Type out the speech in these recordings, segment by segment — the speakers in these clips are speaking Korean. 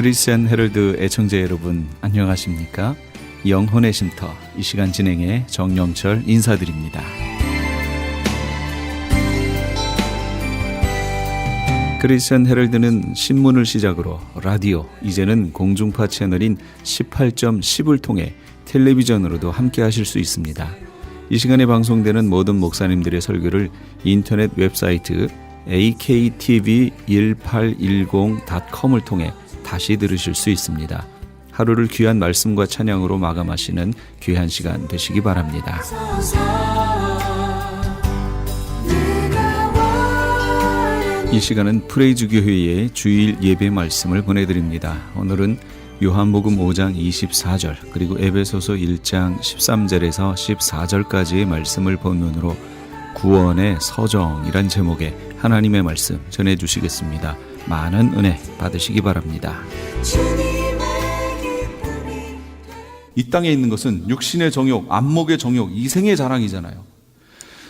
크리스천 헤럴드 애청자 여러분 안녕하십니까? 영혼의 쉼터 이 시간 진행의 정영철 인사드립니다. 크리스천 헤럴드는 신문을 시작으로 라디오, 이제는 공중파 채널인 18.10을 통해 텔레비전으로도 함께 하실 수 있습니다. 이 시간에 방송되는 모든 목사님들의 설교를 인터넷 웹사이트 aktv1810.com을 통해 다시 들으실 수 있습니다. 하루를 귀한 말씀과 찬양으로 마감하시는 귀한 시간 되시기 바랍니다. 이 시간은 프레이즈 교회의 주일 예배 말씀을 보내드립니다. 오늘은 요한복음 5장 24절 그리고 에베소서 1장 13절에서 14절까지의 말씀을 본문으로 구원의 서정이란 제목의 하나님의 말씀 전해주시겠습니다. 많은 은혜 받으시기 바랍니다. 이 땅에 있는 것은 육신의 정욕, 안목의 정욕, 이생의 자랑이잖아요.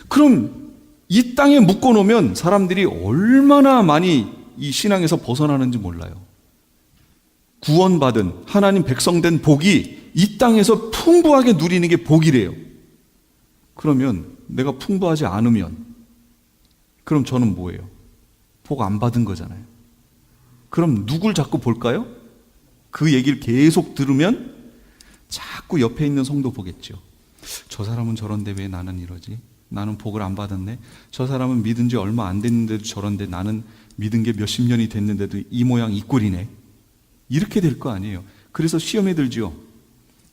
그럼 이 땅에 묶어놓으면 사람들이 얼마나 많이 이 신앙에서 벗어나는지 몰라요. 구원받은 하나님 백성된 복이 이 땅에서 풍부하게 누리는 게 복이래요. 그러면 내가 풍부하지 않으면 그럼 저는 뭐예요? 복 안 받은 거잖아요. 그럼 누굴 자꾸 볼까요? 그 얘기를 계속 들으면 자꾸 옆에 있는 성도 보겠죠. 저 사람은 저런데 왜 나는 이러지? 나는 복을 안 받았네. 저 사람은 믿은 지 얼마 안 됐는데도 저런데 나는 믿은 게 몇십 년이 됐는데도 이 모양 이 꼴이네. 이렇게 될 거 아니에요. 그래서 시험에 들지요.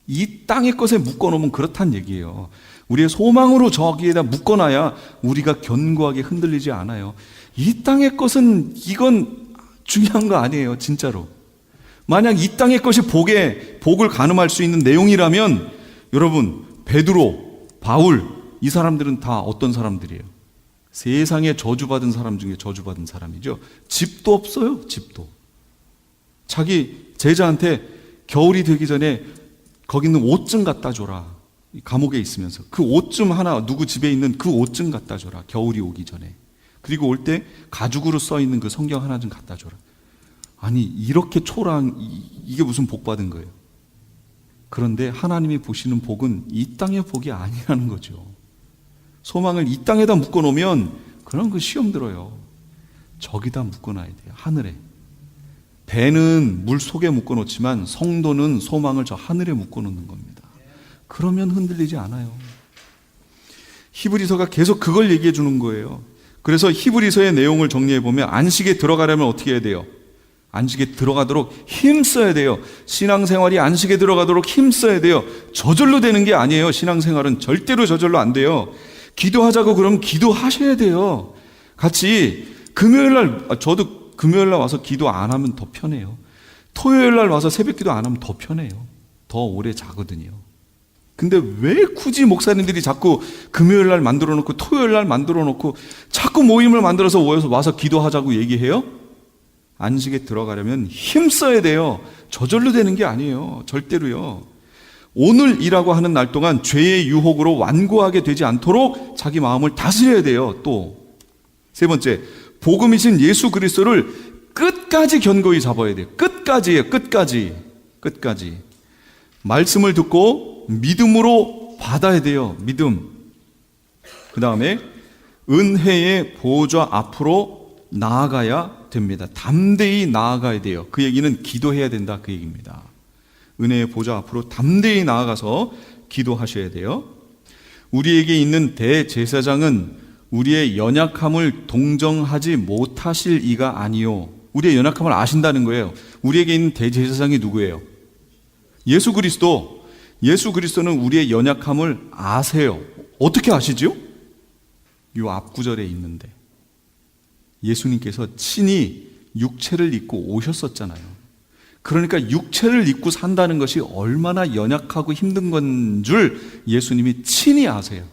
이 땅의 것에 묶어놓으면 그렇단 얘기예요. 우리의 소망으로 저기에다 묶어놔야 우리가 견고하게 흔들리지 않아요. 이 땅의 것은 이건 중요한 거 아니에요. 진짜로. 만약 이 땅의 것이 복을 가늠할 수 있는 내용이라면 여러분 베드로, 바울 이 사람들은 다 어떤 사람들이에요? 세상에 저주받은 사람 중에 저주받은 사람이죠. 집도 없어요. 집도. 자기 제자한테 겨울이 되기 전에 거기 있는 옷 좀 갖다 줘라. 감옥에 있으면서 그 옷 좀 하나 누구 집에 있는 그 옷 좀 갖다 줘라. 겨울이 오기 전에. 그리고 올 때 가죽으로 써 있는 그 성경 하나 좀 갖다 줘라. 아니 이렇게 이게 무슨 복 받은 거예요? 그런데 하나님이 보시는 복은 이 땅의 복이 아니라는 거죠. 소망을 이 땅에다 묶어놓으면 그런 거 시험 들어요. 저기다 묶어놔야 돼요. 하늘에. 배는 물 속에 묶어놓지만 성도는 소망을 저 하늘에 묶어놓는 겁니다. 그러면 흔들리지 않아요. 히브리서가 계속 그걸 얘기해 주는 거예요. 그래서 히브리서의 내용을 정리해보면 안식에 들어가려면 어떻게 해야 돼요? 안식에 들어가도록 힘써야 돼요. 신앙생활이 안식에 들어가도록 힘써야 돼요. 저절로 되는 게 아니에요. 신앙생활은 절대로 저절로 안 돼요. 기도하자고 그러면 기도하셔야 돼요. 같이 금요일날 저도 금요일날 와서 기도 안 하면 더 편해요. 토요일날 와서 새벽기도 안 하면 더 편해요. 더 오래 자거든요. 근데 왜 굳이 목사님들이 자꾸 금요일날 만들어 놓고 토요일날 만들어 놓고 자꾸 모임을 만들어서 와서 기도하자고 얘기해요? 안식에 들어가려면 힘써야 돼요. 저절로 되는 게 아니에요. 절대로요. 오늘이라고 하는 날 동안 죄의 유혹으로 완고하게 되지 않도록 자기 마음을 다스려야 돼요. 또 세 번째, 복음이신 예수 그리스도를 끝까지 견고히 잡아야 돼요. 끝까지예요. 끝까지. 말씀을 듣고 믿음으로 받아야 돼요. 믿음. 그 다음에 은혜의 보좌 앞으로 나아가야 됩니다. 담대히 나아가야 돼요. 그 얘기는 기도해야 된다 그 얘기입니다. 은혜의 보좌 앞으로 담대히 나아가서 기도하셔야 돼요. 우리에게 있는 대제사장은 우리의 연약함을 동정하지 못하실 이가 아니요. 우리의 연약함을 아신다는 거예요. 우리에게 있는 대제사장이 누구예요? 예수 그리스도. 예수 그리스도는 우리의 연약함을 아세요. 어떻게 아시죠? 이 앞구절에 있는데 예수님께서 친히 육체를 입고 오셨었잖아요. 그러니까 육체를 입고 산다는 것이 얼마나 연약하고 힘든 건 줄 예수님이 친히 아세요.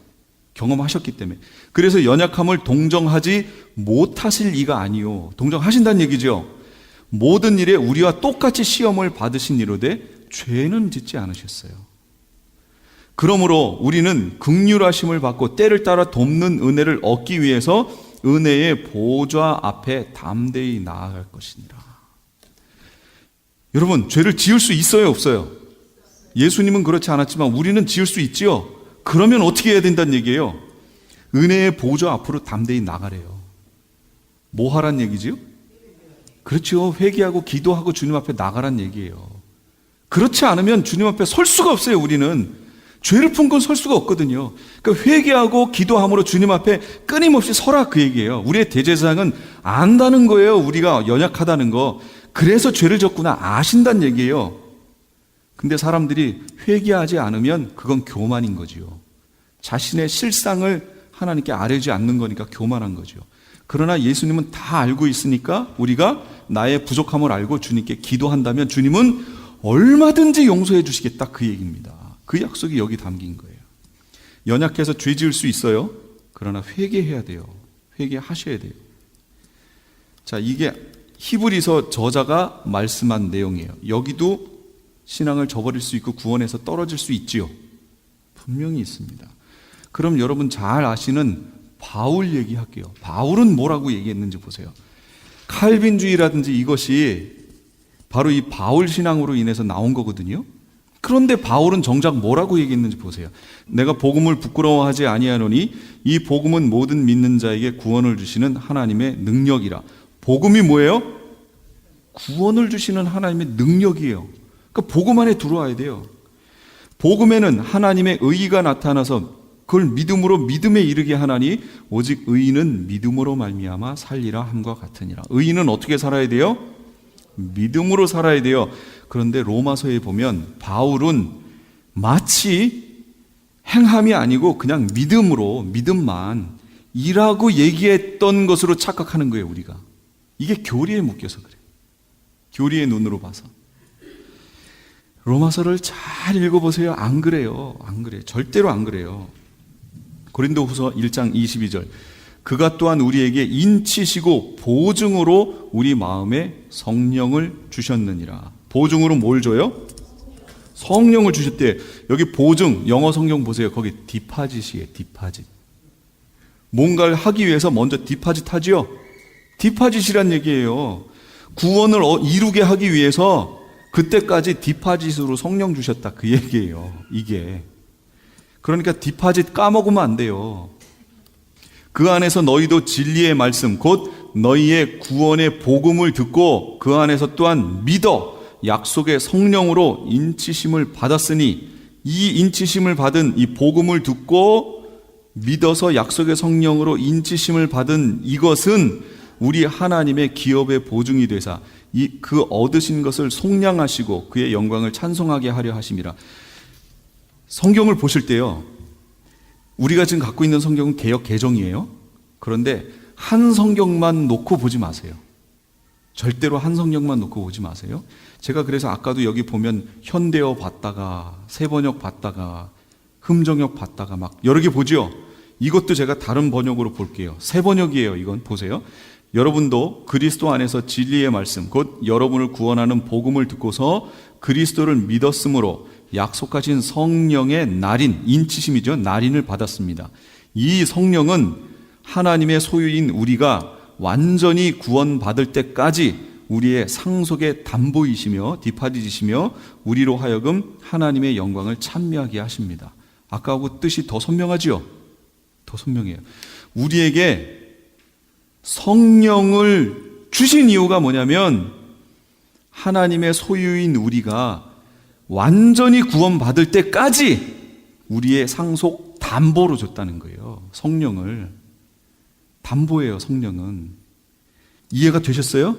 경험하셨기 때문에. 그래서 연약함을 동정하지 못하실 이가 아니요. 동정하신다는 얘기죠. 모든 일에 우리와 똑같이 시험을 받으신 이로되 죄는 짓지 않으셨어요. 그러므로 우리는 긍휼하심을 받고 때를 따라 돕는 은혜를 얻기 위해서 은혜의 보좌 앞에 담대히 나아갈 것이니라. 여러분, 죄를 지을 수 있어요, 없어요? 예수님은 그렇지 않았지만 우리는 지을 수 있지요. 그러면 어떻게 해야 된다는 얘기예요? 은혜의 보좌 앞으로 담대히 나가래요. 뭐 하란 얘기지요? 그렇죠. 회개하고 기도하고 주님 앞에 나가란 얘기예요. 그렇지 않으면 주님 앞에 설 수가 없어요. 우리는 죄를 푼 건 설 수가 없거든요. 그러니까 회개하고 기도함으로 주님 앞에 끊임없이 서라, 그 얘기예요. 우리의 대제사장은 안다는 거예요. 우리가 연약하다는 거. 그래서 죄를 졌구나 아신다는 얘기예요. 근데 사람들이 회개하지 않으면 그건 교만인 거지요. 자신의 실상을 하나님께 아뢰지 않는 거니까 교만한 거죠. 그러나 예수님은 다 알고 있으니까 우리가 나의 부족함을 알고 주님께 기도한다면 주님은 얼마든지 용서해 주시겠다, 그 얘기입니다. 그 약속이 여기 담긴 거예요. 연약해서 죄 지을 수 있어요. 그러나 회개해야 돼요. 회개하셔야 돼요. 자, 이게 히브리서 저자가 말씀한 내용이에요. 여기도 신앙을 저버릴 수 있고 구원에서 떨어질 수 있지요. 분명히 있습니다. 그럼 여러분 잘 아시는 바울 얘기할게요. 바울은 뭐라고 얘기했는지 보세요. 칼빈주의라든지 이것이 바로 이 바울 신앙으로 인해서 나온 거거든요. 그런데 바울은 정작 뭐라고 얘기했는지 보세요. 내가 복음을 부끄러워하지 아니하노니 이 복음은 모든 믿는 자에게 구원을 주시는 하나님의 능력이라. 복음이 뭐예요? 구원을 주시는 하나님의 능력이에요. 그러니까 복음 안에 들어와야 돼요. 복음에는 하나님의 의의가 나타나서 그걸 믿음으로 믿음에 이르게 하나니 오직 의인은 믿음으로 말미암아 살리라 함과 같으니라. 의인은 어떻게 살아야 돼요? 믿음으로 살아야 돼요. 그런데 로마서에 보면 바울은 마치 행함이 아니고 그냥 믿음으로, 믿음만 이라고 얘기했던 것으로 착각하는 거예요, 우리가. 이게 교리에 묶여서 그래요. 교리의 눈으로 봐서. 로마서를 잘 읽어보세요. 안 그래요. 안 그래요. 절대로 안 그래요. 고린도후서 1장 22절. 그가 또한 우리에게 인치시고 보증으로 우리 마음에 성령을 주셨느니라. 보증으로 뭘 줘요? 성령을 주셨대. 여기 보증, 영어 성경 보세요. 거기 디파짓이에요. 디파짓. 뭔가를 하기 위해서 먼저 디파짓 하지요? 디파짓이란 얘기예요. 구원을 이루게 하기 위해서 그때까지 디파짓으로 성령 주셨다, 그 얘기예요. 이게. 그러니까 디파짓 까먹으면 안 돼요. 그 안에서 너희도 진리의 말씀 곧 너희의 구원의 복음을 듣고 그 안에서 또한 믿어 약속의 성령으로 인치심을 받았으니 이 인치심을 받은 이 복음을 듣고 믿어서 약속의 성령으로 인치심을 받은 이것은 우리 하나님의 기업의 보증이 되사 그 얻으신 것을 속량하시고 그의 영광을 찬송하게 하려 하심이라. 성경을 보실 때요, 우리가 지금 갖고 있는 성경은 개역 개정이에요. 그런데 한 성경만 놓고 보지 마세요. 절대로 한 성경만 놓고 보지 마세요. 제가 그래서 아까도 여기 보면 현대어 봤다가 새번역 봤다가 흠정역 봤다가 막 여러 개 보죠. 이것도 제가 다른 번역으로 볼게요. 새번역이에요. 이건 보세요. 여러분도 그리스도 안에서 진리의 말씀 곧 여러분을 구원하는 복음을 듣고서 그리스도를 믿었으므로 약속하신 성령의 날인, 인치심이죠. 날인을 받았습니다. 이 성령은 하나님의 소유인 우리가 완전히 구원받을 때까지 우리의 상속의 담보이시며 디파짓이시며 우리로 하여금 하나님의 영광을 찬미하게 하십니다. 아까하고 뜻이 더 선명하지요? 더 선명해요. 우리에게 성령을 주신 이유가 뭐냐면 하나님의 소유인 우리가 완전히 구원받을 때까지 우리의 상속 담보로 줬다는 거예요. 성령을. 담보예요, 성령은. 이해가 되셨어요?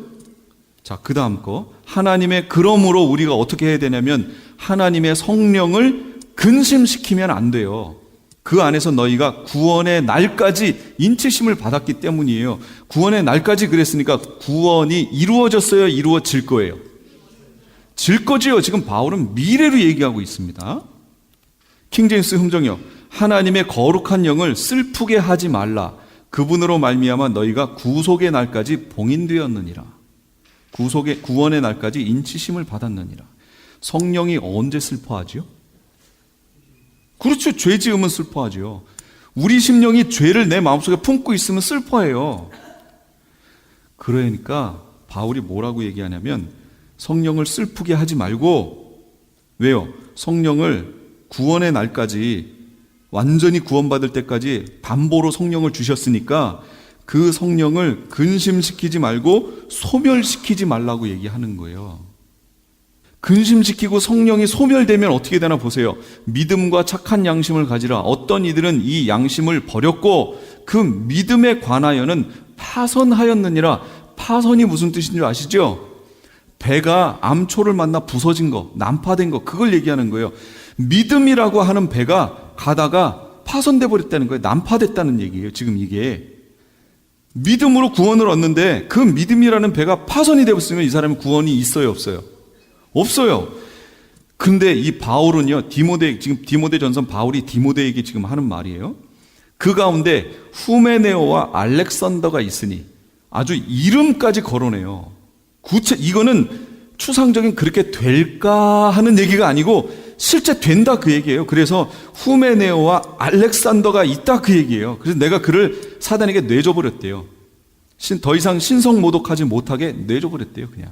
자, 그 다음 거. 하나님의, 그러므로 우리가 어떻게 해야 되냐면 하나님의 성령을 근심시키면 안 돼요. 그 안에서 너희가 구원의 날까지 인치심을 받았기 때문이에요. 구원의 날까지 그랬으니까 구원이 이루어졌어요? 이루어질 거예요? 질 거지요. 지금 바울은 미래로 얘기하고 있습니다. 킹제임스 흠정역. 하나님의 거룩한 영을 슬프게 하지 말라. 그분으로 말미암아 너희가 구속의 날까지 봉인되었느니라. 구원의 날까지 인치심을 받았느니라. 성령이 언제 슬퍼하지요? 그렇죠. 죄 지으면 슬퍼하지요. 우리 심령이 죄를 내 마음속에 품고 있으면 슬퍼해요. 그러니까 바울이 뭐라고 얘기하냐면 성령을 슬프게 하지 말고, 왜요? 성령을 구원의 날까지, 완전히 구원받을 때까지 담보로 성령을 주셨으니까 그 성령을 근심시키지 말고 소멸시키지 말라고 얘기하는 거예요. 근심시키고 성령이 소멸되면 어떻게 되나 보세요. 믿음과 착한 양심을 가지라. 어떤 이들은 이 양심을 버렸고 그 믿음에 관하여는 파선하였느니라. 파선이 무슨 뜻인 줄 아시죠? 배가 암초를 만나 부서진 거, 난파된 거, 그걸 얘기하는 거예요. 믿음이라고 하는 배가 가다가 파손돼 버렸다는 거예요. 난파됐다는 얘기예요. 지금 이게 믿음으로 구원을 얻는데 그 믿음이라는 배가 파손이 되었으면 이 사람은 구원이 있어요, 없어요? 없어요. 근데 이 바울은요, 지금 디모데 전선 바울이 디모데에게 지금 하는 말이에요. 그 가운데 후메네오와 알렉산더가 있으니, 아주 이름까지 거론해요. 이거는 추상적인 그렇게 될까 하는 얘기가 아니고 실제 된다 그 얘기예요. 그래서 후메네오와 알렉산더가 있다 그 얘기예요. 그래서 내가 그를 사단에게 내줘버렸대요. 더 이상 신성 모독하지 못하게 내줘버렸대요. 그냥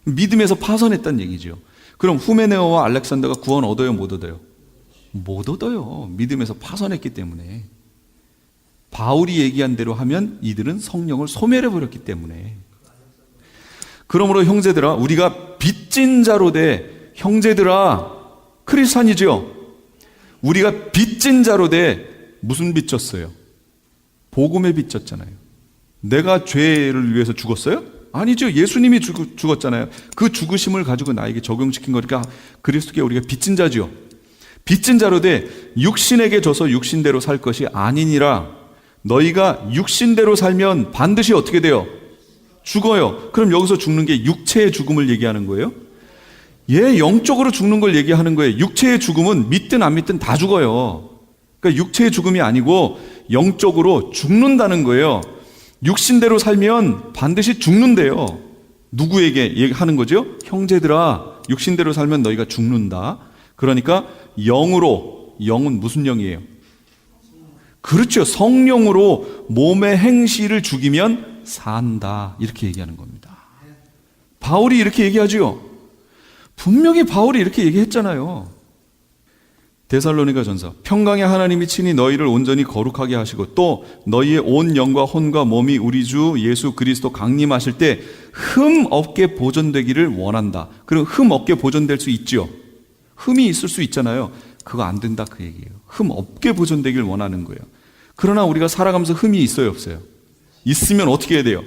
믿음에서 파선했다는 얘기죠. 그럼 후메네오와 알렉산더가 구원 얻어요, 못 얻어요? 못 얻어요. 믿음에서 파선했기 때문에. 바울이 얘기한 대로 하면 이들은 성령을 소멸해버렸기 때문에. 그러므로 형제들아, 우리가 빚진 자로 돼, 형제들아, 크리스찬이죠? 우리가 빚진 자로 돼, 무슨 빚 졌어요? 복음의 빚 졌잖아요. 내가 죄를 위해서 죽었어요? 아니죠. 예수님이 죽었잖아요. 그 죽으심을 가지고 나에게 적용시킨 거니까 그리스도께 우리가 빚진 자죠. 빚진 자로 돼 육신에게 져서 육신대로 살 것이 아니니라. 너희가 육신대로 살면 반드시 어떻게 돼요? 죽어요. 그럼 여기서 죽는 게 육체의 죽음을 얘기하는 거예요? 예, 영적으로 죽는 걸 얘기하는 거예요. 육체의 죽음은 믿든 안 믿든 다 죽어요. 그러니까 육체의 죽음이 아니고 영적으로 죽는다는 거예요. 육신대로 살면 반드시 죽는데요. 누구에게 얘기하는 거죠? 형제들아, 육신대로 살면 너희가 죽는다. 그러니까 영으로, 영은 무슨 영이에요? 그렇죠. 성령으로 몸의 행실을 죽이면 산다. 이렇게 얘기하는 겁니다. 바울이 이렇게 얘기하죠. 분명히 바울이 이렇게 얘기했잖아요. 데살로니가 전서, 평강의 하나님이 친히 너희를 온전히 거룩하게 하시고 또 너희의 온 영과 혼과 몸이 우리 주 예수 그리스도 강림하실 때 흠 없게 보존되기를 원한다. 그럼 흠 없게 보존될 수 있죠. 흠이 있을 수 있잖아요. 그거 안 된다 그 얘기예요. 흠 없게 보존되길 원하는 거예요. 그러나 우리가 살아가면서 흠이 있어요, 없어요? 있으면 어떻게 해야 돼요?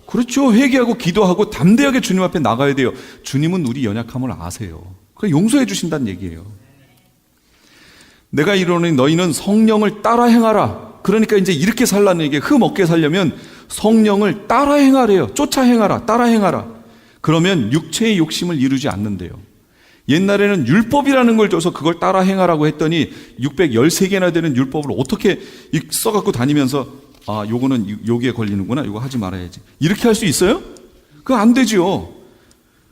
그렇죠. 회개하고 기도하고 담대하게 주님 앞에 나가야 돼요. 주님은 우리 연약함을 아세요. 그래서 용서해 주신다는 얘기예요. 내가 이르노니 너희는 성령을 따라 행하라. 그러니까 이제 이렇게 살라는 얘기예요. 흠 없게 살려면 성령을 따라 행하래요. 쫓아 행하라. 따라 행하라. 그러면 육체의 욕심을 이루지 않는데요. 옛날에는 율법이라는 걸 줘서 그걸 따라 행하라고 했더니 613개나 되는 율법을 어떻게 써갖고 다니면서 아, 요거는 여기에 걸리는구나. 요거 하지 말아야지. 이렇게 할 수 있어요? 그거 안 되죠.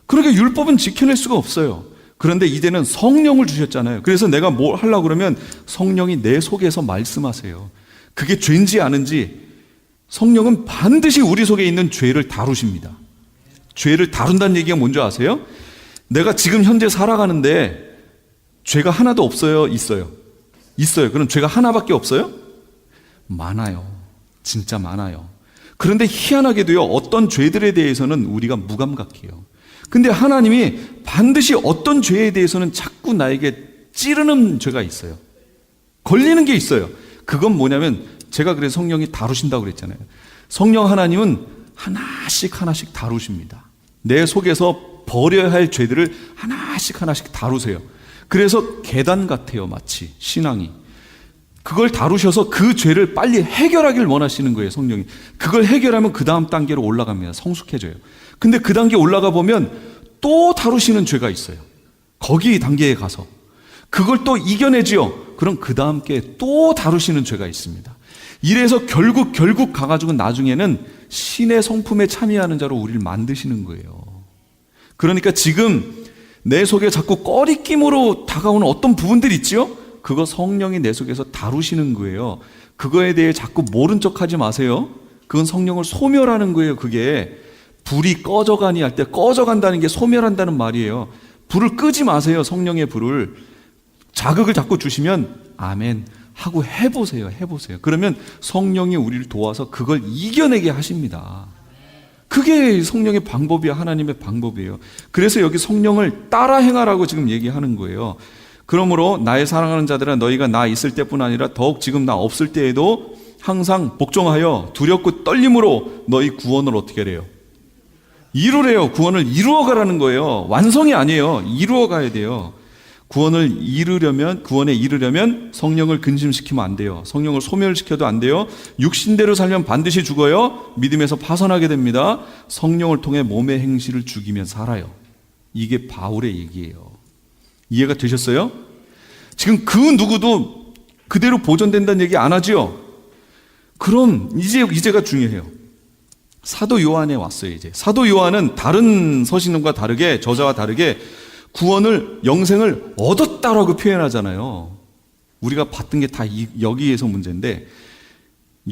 그러니까 율법은 지켜낼 수가 없어요. 그런데 이제는 성령을 주셨잖아요. 그래서 내가 뭘 하려고 그러면 성령이 내 속에서 말씀하세요. 그게 죄인지 아닌지 성령은 반드시 우리 속에 있는 죄를 다루십니다. 죄를 다룬다는 얘기가 뭔지 아세요? 내가 지금 현재 살아가는데 죄가 하나도 없어요? 있어요? 있어요. 그럼 죄가 하나밖에 없어요? 많아요. 진짜 많아요. 그런데 희한하게도요, 어떤 죄들에 대해서는 우리가 무감각해요. 근데 하나님이 반드시 어떤 죄에 대해서는 자꾸 나에게 찌르는 죄가 있어요. 걸리는 게 있어요. 그건 뭐냐면 제가 그래서 성령이 다루신다고 그랬잖아요. 성령 하나님은 하나씩 하나씩 다루십니다. 내 속에서 버려야 할 죄들을 하나씩 하나씩 다루세요. 그래서 계단 같아요, 마치 신앙이. 그걸 다루셔서 그 죄를 빨리 해결하길 원하시는 거예요, 성령이. 그걸 해결하면 그 다음 단계로 올라갑니다. 성숙해져요. 근데 그 단계 올라가 보면 또 다루시는 죄가 있어요. 거기 단계에 가서 그걸 또 이겨내지요. 그럼 그 다음 게 또 다루시는 죄가 있습니다. 이래서 결국 가가지고 나중에는 신의 성품에 참여하는 자로 우리를 만드시는 거예요. 그러니까 지금 내 속에 자꾸 꺼리낌으로 다가오는 어떤 부분들이 있지요? 그거 성령이 내 속에서 다루시는 거예요. 그거에 대해 자꾸 모른 척하지 마세요. 그건 성령을 소멸하는 거예요. 그게 불이 꺼져가니 할 때 꺼져간다는 게 소멸한다는 말이에요. 불을 끄지 마세요. 성령의 불을. 자극을 자꾸 주시면 아멘 하고 해보세요. 그러면 성령이 우리를 도와서 그걸 이겨내게 하십니다. 그게 성령의 방법이야. 하나님의 방법이에요. 그래서 여기 성령을 따라 행하라고 지금 얘기하는 거예요. 그러므로 나의 사랑하는 자들아, 너희가 나 있을 때뿐 아니라 더욱 지금 나 없을 때에도 항상 복종하여 두렵고 떨림으로 너희 구원을 어떻게 해요? 이루래요. 구원을 이루어가라는 거예요. 완성이 아니에요. 이루어가야 돼요. 구원에 이르려면 성령을 근심시키면 안 돼요. 성령을 소멸시켜도 안 돼요. 육신대로 살면 반드시 죽어요. 믿음에서 파선하게 됩니다. 성령을 통해 몸의 행실을 죽이면 살아요. 이게 바울의 얘기예요. 이해가 되셨어요? 지금 그 누구도 그대로 보존된다는 얘기 안 하죠? 그럼 이제가 중요해요. 사도 요한에 왔어요. 이제 사도 요한은 다른 서신과 다르게, 저자와 다르게 구원을, 영생을 얻었다라고 표현하잖아요. 우리가 받던 게 다 여기에서 문제인데,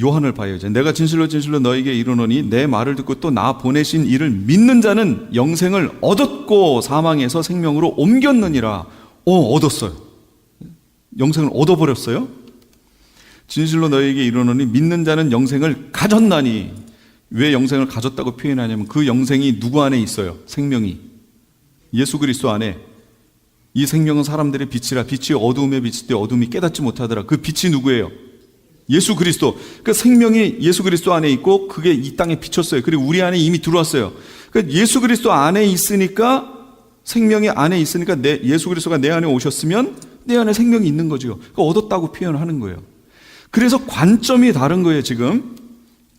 요한을 봐요. 이제 내가 진실로 너에게 이르노니 내 말을 듣고 또 나 보내신 이를 믿는 자는 영생을 얻었고 사망에서 생명으로 옮겼느니라. 얻었어요. 영생을 얻어버렸어요. 진실로 너에게 이르노니 믿는 자는 영생을 가졌나니. 왜 영생을 가졌다고 표현하냐면 그 영생이 누구 안에 있어요? 생명이 예수 그리스도 안에. 이 생명은 사람들의 빛이라. 빛이 어두움에 비칠 때 어둠이 깨닫지 못하더라. 그 빛이 누구예요? 예수 그리스도. 그 생명이 예수 그리스도 안에 있고 그게 이 땅에 비쳤어요. 그리고 우리 안에 이미 들어왔어요. 그러니까 예수 그리스도 안에 있으니까, 생명이 안에 있으니까 예수 그리스도가 내 안에 오셨으면 내 안에 생명이 있는 거죠. 그러니까 얻었다고 표현하는 거예요. 그래서 관점이 다른 거예요 지금.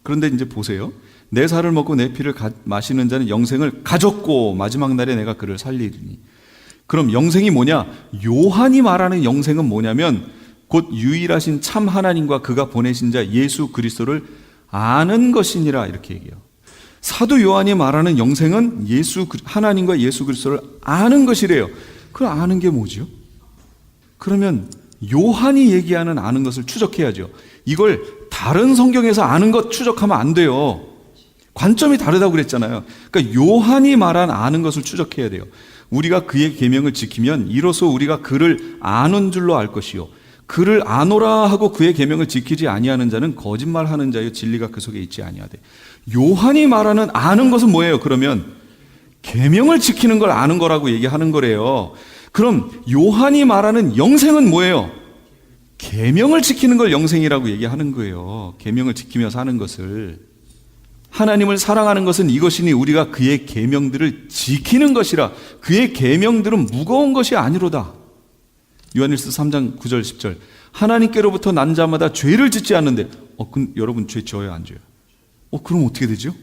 그런데 이제 보세요. 내 살을 먹고 내 피를 마시는 자는 영생을 가졌고 마지막 날에 내가 그를 살리리니. 그럼 영생이 뭐냐? 요한이 말하는 영생은 뭐냐면 곧 유일하신 참 하나님과 그가 보내신 자 예수 그리스도를 아는 것이니라, 이렇게 얘기해요. 사도 요한이 말하는 영생은 하나님과 예수 그리스도를 아는 것이래요. 그럼 아는 게 뭐죠? 그러면 요한이 얘기하는 아는 것을 추적해야죠. 이걸 다른 성경에서 아는 것 추적하면 안 돼요. 관점이 다르다고 그랬잖아요. 그러니까 요한이 말한 아는 것을 추적해야 돼요. 우리가 그의 계명을 지키면 이로써 우리가 그를 아는 줄로 알 것이요, 그를 아노라 하고 그의 계명을 지키지 아니하는 자는 거짓말하는 자요 진리가 그 속에 있지 아니하되. 요한이 말하는 아는 것은 뭐예요? 그러면 계명을 지키는 걸 아는 거라고 얘기하는 거래요. 그럼 요한이 말하는 영생은 뭐예요? 계명을 지키는 걸 영생이라고 얘기하는 거예요. 계명을 지키며 사는 것을. 하나님을 사랑하는 것은 이것이니 우리가 그의 계명들을 지키는 것이라. 그의 계명들은 무거운 것이 아니로다. 요한일서 3장 9절 10절. 하나님께로부터 난 자마다 죄를 짓지 않는데. 그럼 여러분 죄 지어요, 안 지어요? 그럼 어떻게 되죠?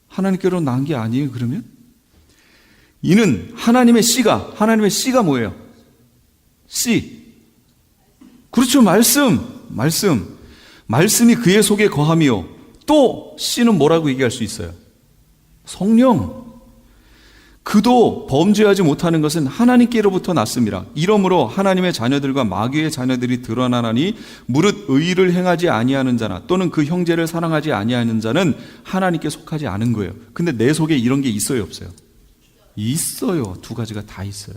하나님께로 난 게 아니에요, 그러면? 이는 하나님의 씨가 뭐예요? 씨. 그렇죠, 말씀이 그의 속에 거하며, 또 씨는 뭐라고 얘기할 수 있어요? 성령. 그도 범죄하지 못하는 것은 하나님께로부터 났음이라. 이러므로 하나님의 자녀들과 마귀의 자녀들이 드러나나니 무릇 의를 행하지 아니하는 자나 또는 그 형제를 사랑하지 아니하는 자는 하나님께 속하지 않은 거예요. 근데 내 속에 이런 게 있어요, 없어요? 있어요. 두 가지가 다 있어요.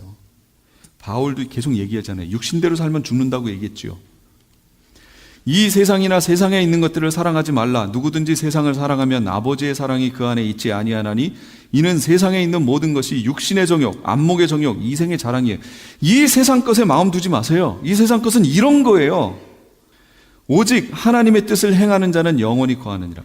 바울도 계속 얘기하잖아요. 육신대로 살면 죽는다고 얘기했지요. 이 세상이나 세상에 있는 것들을 사랑하지 말라. 누구든지 세상을 사랑하면 아버지의 사랑이 그 안에 있지 아니하나니 이는 세상에 있는 모든 것이 육신의 정욕, 안목의 정욕, 이생의 자랑이에요. 이 세상 것에 마음 두지 마세요. 이 세상 것은 이런 거예요. 오직 하나님의 뜻을 행하는 자는 영원히 거하느니라.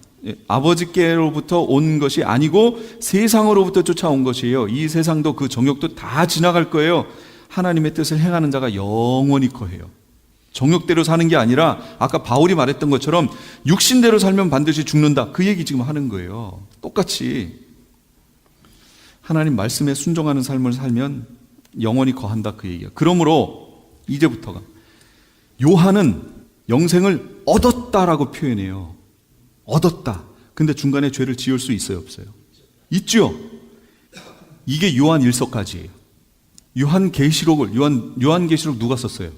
아버지께로부터 온 것이 아니고 세상으로부터 쫓아온 것이에요. 이 세상도 그 정욕도 다 지나갈 거예요. 하나님의 뜻을 행하는 자가 영원히 거해요. 정욕대로 사는 게 아니라 아까 바울이 말했던 것처럼 육신대로 살면 반드시 죽는다. 그 얘기 지금 하는 거예요. 똑같이 하나님 말씀에 순종하는 삶을 살면 영원히 거한다, 그 얘기예요. 그러므로 이제부터가 요한은 영생을 얻었다라고 표현해요. 얻었다. 근데 중간에 죄를 지을 수 있어요, 없어요? 있죠. 이게 요한 1서까지예요. 요한계시록 누가 썼어요?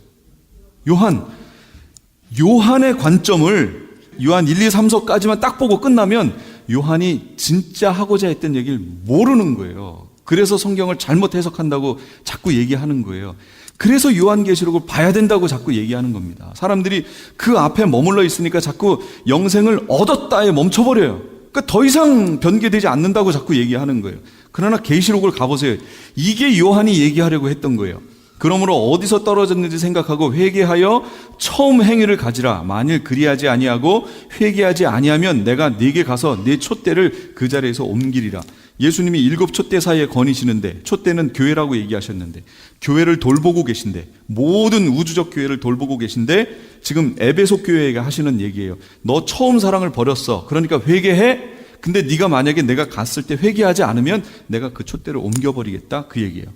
요한의 관점을 요한 1, 2, 3서까지만 딱 보고 끝나면 요한이 진짜 하고자 했던 얘기를 모르는 거예요. 그래서 성경을 잘못 해석한다고 자꾸 얘기하는 거예요. 그래서 요한계시록을 봐야 된다고 자꾸 얘기하는 겁니다. 사람들이 그 앞에 머물러 있으니까 자꾸 영생을 얻었다에 멈춰버려요. 그러니까 더 이상 변개되지 않는다고 자꾸 얘기하는 거예요. 그러나 계시록을 가보세요. 이게 요한이 얘기하려고 했던 거예요. 그러므로 어디서 떨어졌는지 생각하고 회개하여 처음 행위를 가지라. 만일 그리하지 아니하고 회개하지 아니하면 내가 네게 가서 네 촛대를 그 자리에서 옮기리라. 예수님이 7 촛대 사이에 거니시는데, 촛대는 교회라고 얘기하셨는데, 교회를 돌보고 계신데, 모든 우주적 교회를 돌보고 계신데, 지금 에베소 교회에게 하시는 얘기예요. 너 처음 사랑을 버렸어. 그러니까 회개해. 근데 네가 만약에 내가 갔을 때 회개하지 않으면 내가 그 촛대를 옮겨버리겠다. 그 얘기예요.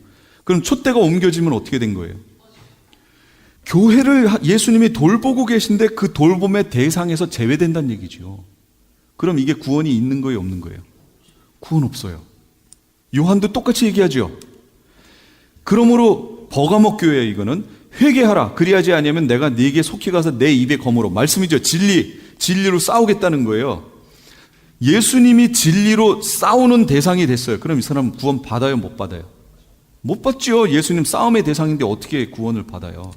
그럼 촛대가 옮겨지면 어떻게 된 거예요? 교회를 예수님이 돌보고 계신데 그 돌봄의 대상에서 제외된다는 얘기죠. 그럼 이게 구원이 있는 거예요, 없는 거예요? 구원 없어요. 요한도 똑같이 얘기하죠. 그러므로 버가목 교회 이거는 회개하라. 그리하지 아니하면 내가 네게 속히 가서 내 입에 검으로. 말씀이죠. 진리로 싸우겠다는 거예요. 예수님이 진리로 싸우는 대상이 됐어요. 그럼 이 사람 구원 받아요, 못 받아요? 못 받죠. 예수님 싸움의 대상인데 어떻게 구원을 받아요?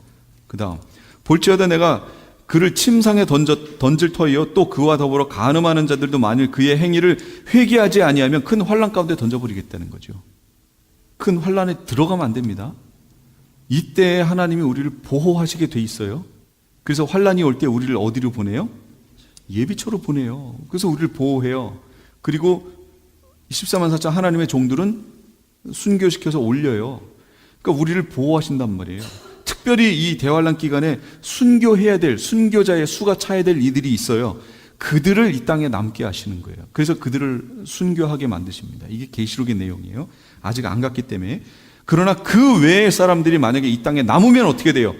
그 다음, 볼지어다 내가 그를 침상에 던질 터이요 또 그와 더불어 간음하는 자들도 만일 그의 행위를 회개하지 아니하면 큰 환난 가운데 던져버리겠다는 거죠. 큰 환난에 들어가면 안 됩니다. 이때 하나님이 우리를 보호하시게 돼 있어요. 그래서 환난이 올 때 우리를 어디로 보내요? 예비처로 보내요. 그래서 우리를 보호해요. 그리고 14만 4천 하나님의 종들은 순교시켜서 올려요. 그러니까 우리를 보호하신단 말이에요. 특별히 이 대환란 기간에 순교해야 될, 순교자의 수가 차야 될 이들이 있어요. 그들을 이 땅에 남게 하시는 거예요. 그래서 그들을 순교하게 만드십니다. 이게 계시록의 내용이에요. 아직 안 갔기 때문에. 그러나 그 외의 사람들이 만약에 이 땅에 남으면 어떻게 돼요?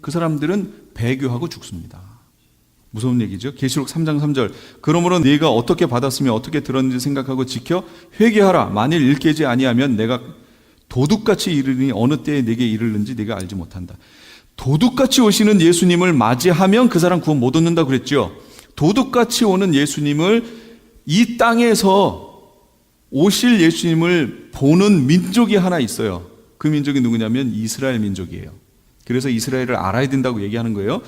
그 사람들은 배교하고 죽습니다. 무서운 얘기죠. 계시록 3장 3절. 그러므로 네가 어떻게 받았으며 어떻게 들었는지 생각하고 지켜 회개하라. 만일 일깨지 아니하면 내가 도둑같이 이르니 어느 때에 내게 이르는지 네가 알지 못한다. 도둑같이 오시는 예수님을 맞이하면 그 사람 구원 못 얻는다 그랬죠. 도둑같이 오는 예수님을 이 땅에서 오실 예수님을 보는 민족이 하나 있어요. 그 민족이 누구냐면 이스라엘 민족이에요. 그래서 이스라엘을 알아야 된다고 얘기하는 거예요.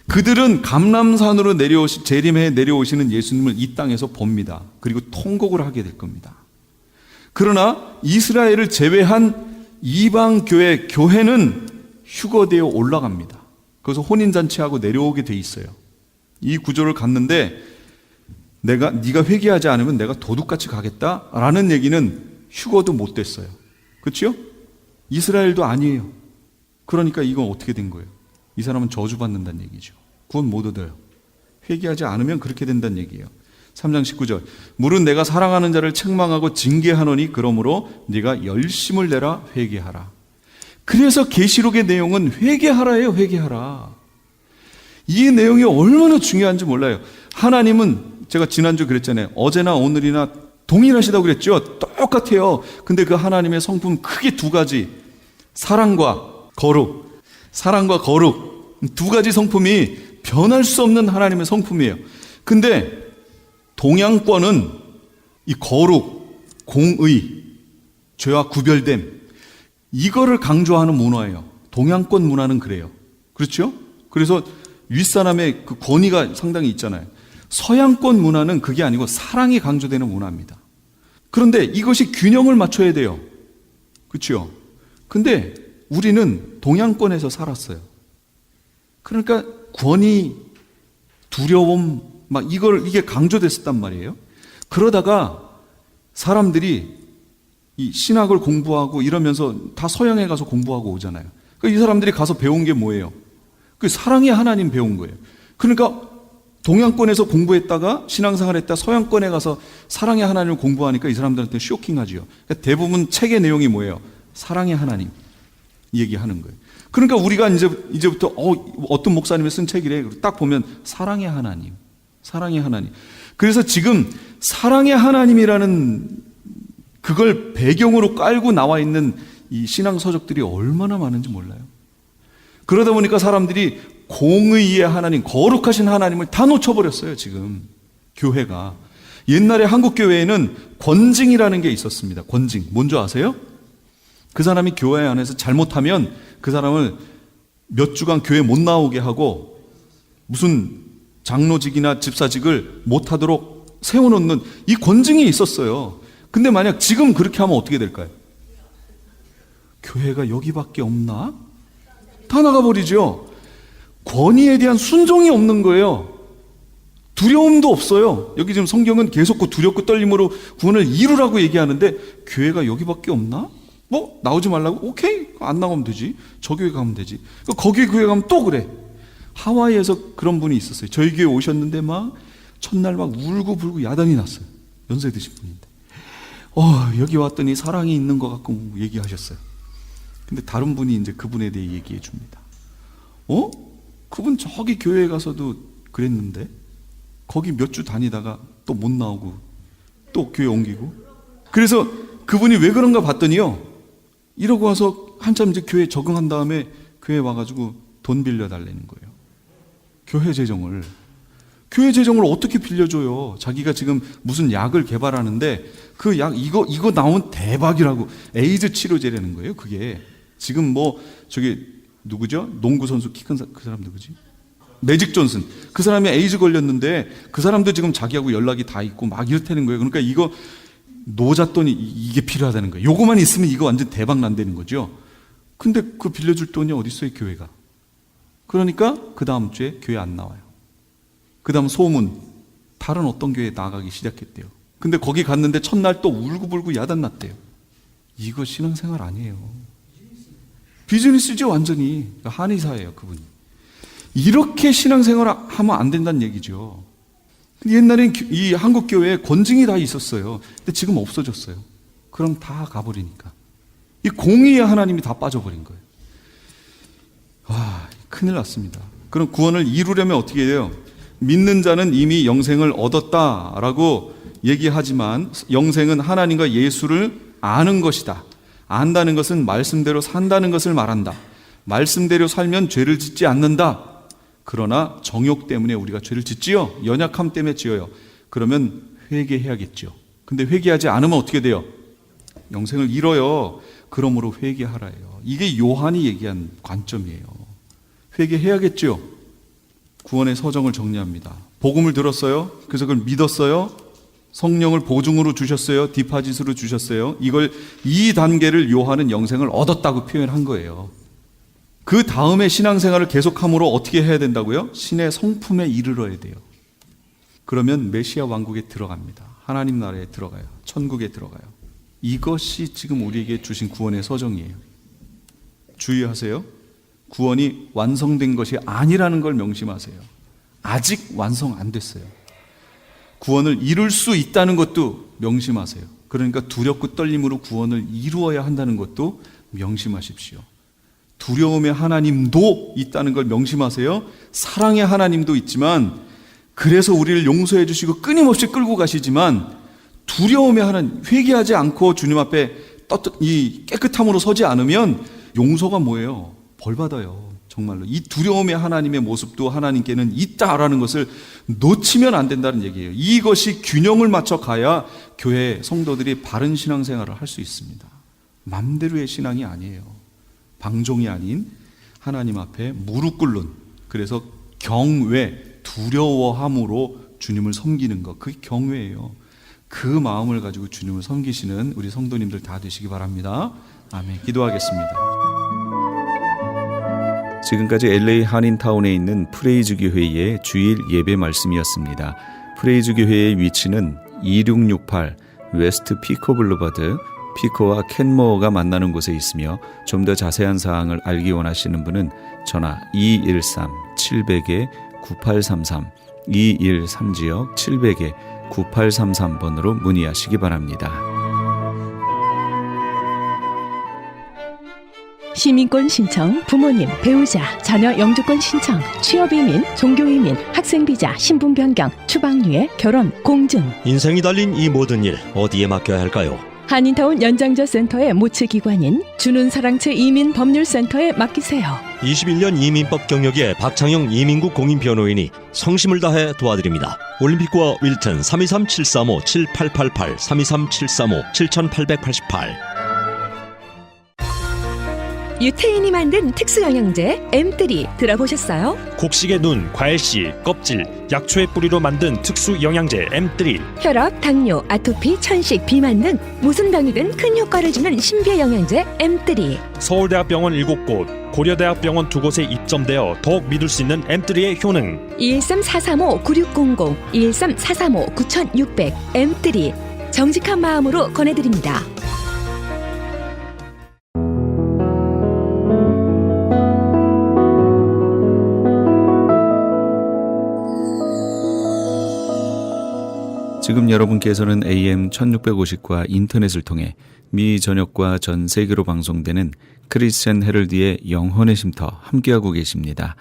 그들은 감람산으로 재림해 내려오시는 예수님을 이 땅에서 봅니다. 그리고 통곡을 하게 될 겁니다. 그러나 이스라엘을 제외한 이방 교회는 휴거되어 올라갑니다. 그래서 혼인잔치하고 내려오게 돼 있어요. 이 구조를 갖는데 네가 회개하지 않으면 내가 도둑같이 가겠다라는 얘기는 휴거도 못 됐어요. 그렇죠? 이스라엘도 아니에요. 그러니까 이건 어떻게 된 거예요? 이 사람은 저주받는다는 얘기죠. 구원 못 얻어요. 회개하지 않으면 그렇게 된다는 얘기예요. 3장 19절. 물은 내가 사랑하는 자를 책망하고 징계하노니 그러므로 네가 열심을 내라 회개하라. 그래서 계시록의 내용은 회개하라예요. 회개하라. 이 내용이 얼마나 중요한지 몰라요. 하나님은 제가 지난주 그랬잖아요. 어제나 오늘이나 동일하시다고 그랬죠. 똑같아요. 근데 그 하나님의 성품은 크게 두 가지. 사랑과 거룩 두 가지 성품이 변할 수 없는 하나님의 성품이에요. 근데 동양권은 이 거룩, 공의, 죄와 구별됨 이거를 강조하는 문화예요. 동양권 문화는 그래요. 그렇죠? 그래서 윗사람의 그 권위가 상당히 있잖아요. 서양권 문화는 그게 아니고 사랑이 강조되는 문화입니다. 그런데 이것이 균형을 맞춰야 돼요. 그렇죠? 근데 우리는 동양권에서 살았어요. 그러니까 권위, 두려움, 이게 강조됐었단 말이에요. 그러다가 사람들이 이 신학을 공부하고 이러면서 다 서양에 가서 공부하고 오잖아요. 그러니까 이 사람들이 가서 배운 게 뭐예요? 그 사랑의 하나님 배운 거예요. 그러니까 동양권에서 공부했다가 신앙생활 했다 서양권에 가서 사랑의 하나님을 공부하니까 이 사람들한테 쇼킹하죠. 그러니까 대부분 책의 내용이 뭐예요? 사랑의 하나님 얘기하는 거예요. 그러니까 우리가 이제부터 어떤 목사님이 쓴 책이래. 딱 보면 사랑의 하나님. 사랑의 하나님. 그래서 지금 사랑의 하나님이라는 그걸 배경으로 깔고 나와 있는 이 신앙 서적들이 얼마나 많은지 몰라요. 그러다 보니까 사람들이 공의의 하나님, 거룩하신 하나님을 다 놓쳐버렸어요, 지금. 교회가. 옛날에 한국 교회에는 권징이라는 게 있었습니다. 권징. 뭔지 아세요? 그 사람이 교회 안에서 잘못하면 그 사람을 몇 주간 교회 못 나오게 하고 무슨 장로직이나 집사직을 못 하도록 세워놓는 이 권징이 있었어요. 근데 만약 지금 그렇게 하면 어떻게 될까요? 교회가 여기밖에 없나? 다 나가버리죠. 권위에 대한 순종이 없는 거예요. 두려움도 없어요. 여기 지금 성경은 계속 그 두렵고 떨림으로 구원을 이루라고 얘기하는데 교회가 여기밖에 없나? 뭐 나오지 말라고? 오케이, 안 나오면 되지. 저 교회 가면 되지. 거기 교회 가면 또 그래. 하와이에서 그런 분이 있었어요. 저희 교회 오셨는데 막 첫날 막 울고불고 야단이 났어요. 연세 드신 분인데 여기 왔더니 사랑이 있는 것 같고 얘기하셨어요. 근데 다른 분이 이제 그분에 대해 얘기해 줍니다. 그분 저기 교회에 가서도 그랬는데 거기 몇 주 다니다가 또 못 나오고 또 교회 옮기고. 그래서 그분이 왜 그런가 봤더니요, 이러고 와서 한참 이제 교회에 적응한 다음에 교회에 와가지고 돈 빌려달라는 거예요. 교회 재정을 어떻게 빌려줘요? 자기가 지금 무슨 약을 개발하는데 그 약 이거 나오면 대박이라고. 에이즈 치료제라는 거예요. 그게 지금 뭐 저기 누구죠? 농구 선수 키 큰 그 사람 누구지? 매직 존슨. 그 사람이 에이즈 걸렸는데 그 사람도 지금 자기하고 연락이 다 있고 막 이렇다는 거예요. 그러니까 이거 노잣돈이 이게 필요하다는 거예요. 요거만 있으면 이거 완전 대박 난다는 거죠. 근데 그 빌려줄 돈이 어디 있어요, 교회가? 그러니까 그 다음 주에 교회 안 나와요. 그 다음 소문, 다른 어떤 교회에 나가기 시작했대요. 근데 거기 갔는데 첫날 또 울고불고 야단났대요. 이거 신앙생활 아니에요. 비즈니스죠, 완전히. 한의사예요, 그분이. 이렇게 신앙생활 하면 안 된다는 얘기죠. 옛날엔 이 한국 교회에 권징이 다 있었어요. 근데 지금 없어졌어요. 그럼 다 가버리니까. 이 공의의 하나님이 다 빠져버린 거예요. 와, 큰일 났습니다. 그럼 구원을 이루려면 어떻게 해요? 믿는 자는 이미 영생을 얻었다라고 얘기하지만 영생은 하나님과 예수를 아는 것이다. 안다는 것은 말씀대로 산다는 것을 말한다. 말씀대로 살면 죄를 짓지 않는다. 그러나 정욕 때문에 우리가 죄를 짓지요. 연약함 때문에 지어요. 그러면 회개해야겠죠. 근데 회개하지 않으면 어떻게 돼요? 영생을 잃어요. 그러므로 회개하라예요. 이게 요한이 얘기한 관점이에요. 회개해야겠죠. 구원의 서정을 정리합니다. 복음을 들었어요. 그래서 그걸 믿었어요. 성령을 보증으로 주셨어요. 디파짓으로 주셨어요. 이 단계를 요한은 영생을 얻었다고 표현한 거예요. 그 다음에 신앙생활을 계속함으로 어떻게 해야 된다고요? 신의 성품에 이르러야 돼요. 그러면 메시아 왕국에 들어갑니다. 하나님 나라에 들어가요. 천국에 들어가요. 이것이 지금 우리에게 주신 구원의 서정이에요. 주의하세요. 구원이 완성된 것이 아니라는 걸 명심하세요. 아직 완성 안 됐어요. 구원을 이룰 수 있다는 것도 명심하세요. 그러니까 두렵고 떨림으로 구원을 이루어야 한다는 것도 명심하십시오. 두려움의 하나님도 있다는 걸 명심하세요. 사랑의 하나님도 있지만, 그래서 우리를 용서해 주시고 끊임없이 끌고 가시지만, 두려움의 하나님, 회개하지 않고 주님 앞에 이 깨끗함으로 서지 않으면 용서가 뭐예요? 벌 받아요. 정말로 이 두려움의 하나님의 모습도 하나님께는 있다라는 것을 놓치면 안 된다는 얘기예요. 이것이 균형을 맞춰 가야 교회 성도들이 바른 신앙생활을 할 수 있습니다. 맘대로의 신앙이 아니에요. 방종이 아닌 하나님 앞에 무릎 꿇는, 그래서 경외, 두려워함으로 주님을 섬기는 것, 그게 경외예요. 그 마음을 가지고 주님을 섬기시는 우리 성도님들 다 되시기 바랍니다. 아멘. 기도하겠습니다. 지금까지 LA 한인타운에 있는 프레이즈 교회의 주일 예배 말씀이었습니다. 프레이즈 교회의 위치는 2668 웨스트 피코 블루버드, 피코와 켄모어가 만나는 곳에 있으며, 좀 더 자세한 사항을 알기 원하시는 분은 전화 213-700-9833 213지역 700-9833번으로 문의하시기 바랍니다. 시민권 신청, 부모님, 배우자, 자녀 영주권 신청, 취업이민, 종교이민, 학생비자, 신분 변경, 추방유예, 결혼, 공증. 인생이 달린 이 모든 일 어디에 맡겨야 할까요? 한인타운 연장자 센터의 모치 기관인 주눈사랑채 이민법률센터에 맡기세요. 21년 이민법 경력의 박창영 이민국 공인변호인이 성심을 다해 도와드립니다. 올림픽과 윌튼 323-735-7888 323-735-7888. 유태인이 만든 특수영양제 M3 들어보셨어요? 곡식의 눈, 과일씨, 껍질, 약초의 뿌리로 만든 특수 영양제 M3. 혈압, 당뇨, 아토피, 천식, 비만 등 무슨 병이든 큰 효과를 주는 신비의 영양제 M3. 서울대학병원 7곳, 고려대학병원 2곳에 입점되어 더욱 믿을 수 있는 M3의 효능. 213-435-9600, 213-435-9600 M3 정직한 마음으로 권해드립니다. 지금 여러분께서는 AM 1650과 인터넷을 통해 미 전역과 전 세계로 방송되는 크리스천 헤럴드의 영혼의 쉼터 함께하고 계십니다.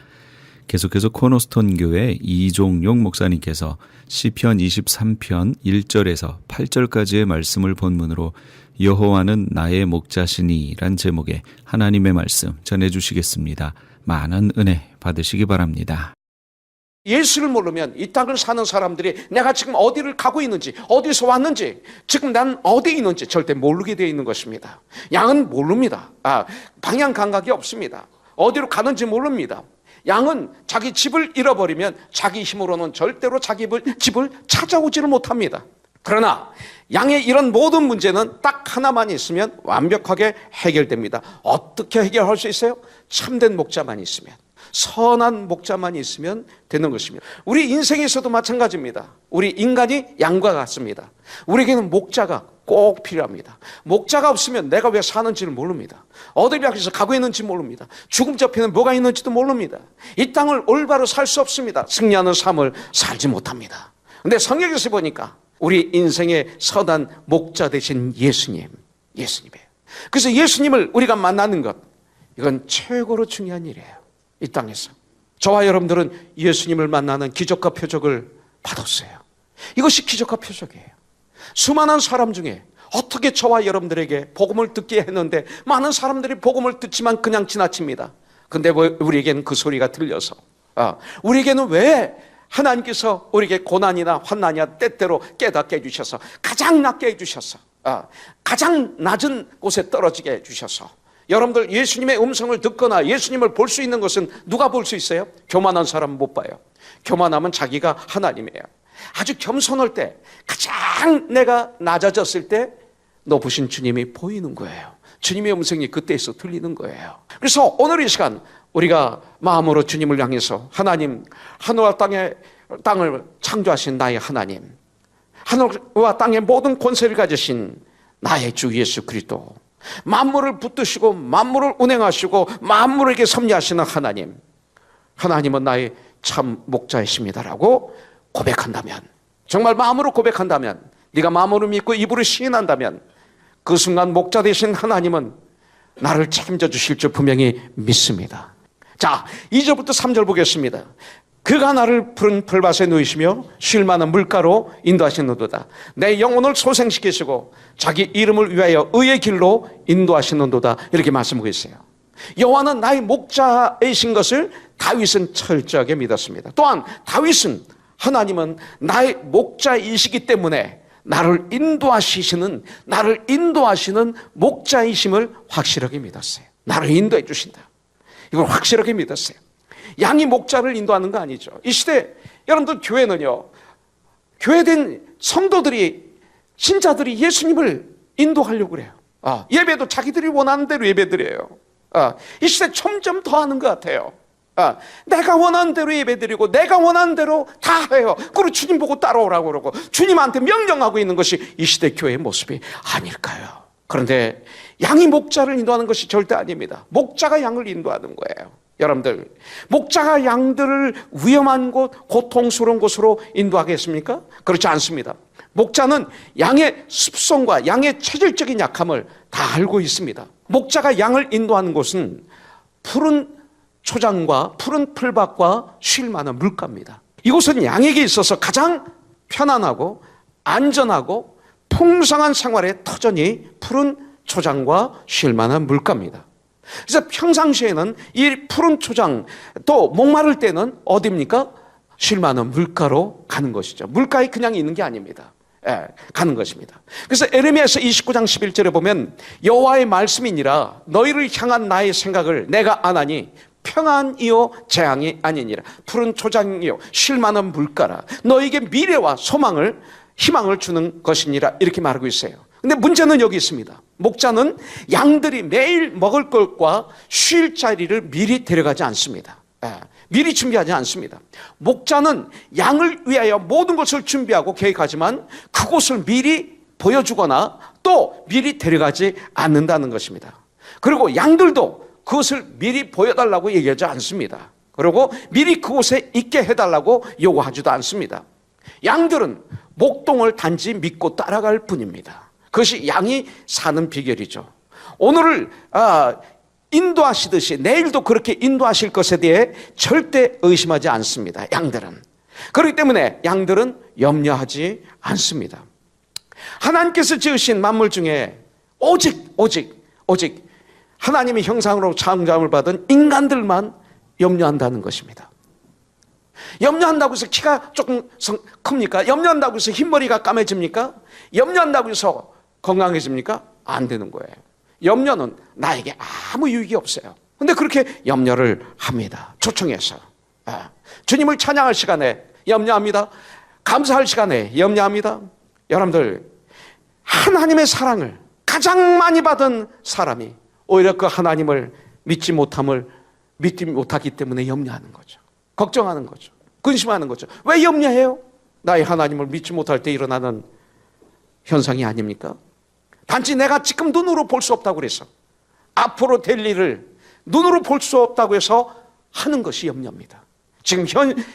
계속해서 코너스톤 교회 이종용 목사님께서 시편 23편 1절에서 8절까지의 말씀을 본문으로 여호와는 나의 목자시니 란 제목의 하나님의 말씀 전해주시겠습니다. 많은 은혜 받으시기 바랍니다. 예수를 모르면 이 땅을 사는 사람들이 내가 지금 어디를 가고 있는지, 어디서 왔는지, 지금 난 어디에 있는지 절대 모르게 되어 있는 것입니다. 양은 모릅니다. 방향 감각이 없습니다. 어디로 가는지 모릅니다. 양은 자기 집을 잃어버리면 자기 힘으로는 절대로 자기 집을 찾아오지를 못합니다. 그러나 양의 이런 모든 문제는 딱 하나만 있으면 완벽하게 해결됩니다. 어떻게 해결할 수 있어요? 참된 목자만 있으면, 선한 목자만 있으면 되는 것입니다. 우리 인생에서도 마찬가지입니다. 우리 인간이 양과 같습니다. 우리에게는 목자가 꼭 필요합니다. 목자가 없으면 내가 왜 사는지를 모릅니다. 어디를 향해서 가고 있는지 모릅니다. 죽음 옆에는 뭐가 있는지도 모릅니다. 이 땅을 올바로 살 수 없습니다. 승리하는 삶을 살지 못합니다. 근데 성경에서 보니까 우리 인생의 선한 목자 되신 예수님이에요. 그래서 예수님을 우리가 만나는 것, 이건 최고로 중요한 일이에요. 이 땅에서 저와 여러분들은 예수님을 만나는 기적과 표적을 받았어요. 이것이 기적과 표적이에요. 수많은 사람 중에 어떻게 저와 여러분들에게 복음을 듣게 했는데 많은 사람들이 복음을 듣지만 그냥 지나칩니다. 근데 우리에게는 그 소리가 들려서 우리에게는 왜 하나님께서 우리에게 고난이나 환난이나 때때로 깨닫게 해주셔서 가장 낮게 해주셔서 가장 낮은 곳에 떨어지게 해주셔서 여러분들 예수님의 음성을 듣거나 예수님을 볼 수 있는 것은 누가 볼 수 있어요? 교만한 사람은 못 봐요. 교만하면 자기가 하나님이에요. 아주 겸손할 때, 가장 내가 낮아졌을 때 높으신 주님이 보이는 거예요. 주님의 음성이 그때에서 들리는 거예요. 그래서 오늘 이 시간 우리가 마음으로 주님을 향해서 하나님, 하늘과 땅을 창조하신 나의 하나님, 하늘과 땅의 모든 권세를 가지신 나의 주 예수 그리스도, 만물을 붙드시고 만물을 운행하시고 만물에게 섭리하시는 하나님, 하나님은 나의 참 목자이십니다라고 고백한다면, 정말 마음으로 고백한다면, 네가 마음으로 믿고 입으로 시인한다면 그 순간 목자 되신 하나님은 나를 책임져 주실 줄 분명히 믿습니다. 자, 2절부터 3절 보겠습니다. 그가 나를 푸른 풀밭에 누이시며 쉴 만한 물가로 인도하시는도다. 내 영혼을 소생시키시고 자기 이름을 위하여 의의 길로 인도하시는도다. 이렇게 말씀하고 있어요. 여호와는 나의 목자이신 것을 다윗은 철저하게 믿었습니다. 또한 다윗은 하나님은 나의 목자이시기 때문에 나를 인도하시는 목자이심을 확실하게 믿었어요. 나를 인도해 주신다. 이걸 확실하게 믿었어요. 양이 목자를 인도하는 거 아니죠. 이 시대 여러분들 교회는요, 교회된 성도들이, 신자들이 예수님을 인도하려고 그래요. 예배도 자기들이 원하는 대로 예배드려요. 이 시대 점점 더 하는 것 같아요. 내가 원하는 대로 예배드리고 내가 원하는 대로 다 해요. 그리고 주님 보고 따라오라고 그러고 주님한테 명령하고 있는 것이 이 시대 교회의 모습이 아닐까요? 그런데 양이 목자를 인도하는 것이 절대 아닙니다. 목자가 양을 인도하는 거예요. 여러분들, 목자가 양들을 위험한 곳, 고통스러운 곳으로 인도하겠습니까? 그렇지 않습니다. 목자는 양의 습성과 양의 체질적인 약함을 다 알고 있습니다. 목자가 양을 인도하는 곳은 푸른 초장과 푸른 풀밭과 쉴 만한 물가입니다. 이곳은 양에게 있어서 가장 편안하고 안전하고 풍성한 생활의 터전이 푸른 초장과 쉴만한 물가입니다. 그래서 평상시에는 이 푸른 초장, 또 목마를 때는 어디입니까? 쉴만한 물가로 가는 것이죠. 물가에 그냥 있는 게 아닙니다. 가는 것입니다. 그래서 에레미야서 29장 11절에 보면 여호와의 말씀이니라 너희를 향한 나의 생각을 내가 아나니 평안이요 재앙이 아니니라. 푸른 초장이요 쉴만한 물가라. 너에게 미래와 소망을 희망을 주는 것이니라. 이렇게 말하고 있어요. 근데 문제는 여기 있습니다. 목자는 양들이 매일 먹을 것과 쉴 자리를 미리 데려가지 않습니다. 미리 준비하지 않습니다. 목자는 양을 위하여 모든 것을 준비하고 계획하지만 그곳을 미리 보여주거나 또 미리 데려가지 않는다는 것입니다. 그리고 양들도 그것을 미리 보여달라고 얘기하지 않습니다. 그리고 미리 그곳에 있게 해달라고 요구하지도 않습니다. 양들은 목동을 단지 믿고 따라갈 뿐입니다. 그것이 양이 사는 비결이죠. 오늘을 인도하시듯이 내일도 그렇게 인도하실 것에 대해 절대 의심하지 않습니다. 양들은. 그렇기 때문에 양들은 염려하지 않습니다. 하나님께서 지으신 만물 중에 오직 하나님의 형상으로 창조함을 받은 인간들만 염려한다는 것입니다. 염려한다고 해서 키가 조금 큽니까? 염려한다고 해서 흰머리가 까매집니까? 염려한다고 해서 건강해집니까? 안 되는 거예요. 염려는 나에게 아무 유익이 없어요. 근데 그렇게 염려를 합니다. 초청해서. 주님을 찬양할 시간에 염려합니다. 감사할 시간에 염려합니다. 여러분들, 하나님의 사랑을 가장 많이 받은 사람이 오히려 그 하나님을 믿지 못하기 때문에 염려하는 거죠. 걱정하는 거죠. 근심하는 거죠. 왜 염려해요? 나의 하나님을 믿지 못할 때 일어나는 현상이 아닙니까? 단지 내가 지금 눈으로 볼 수 없다고 그래서, 앞으로 될 일을 눈으로 볼 수 없다고 해서 하는 것이 염려입니다. 지금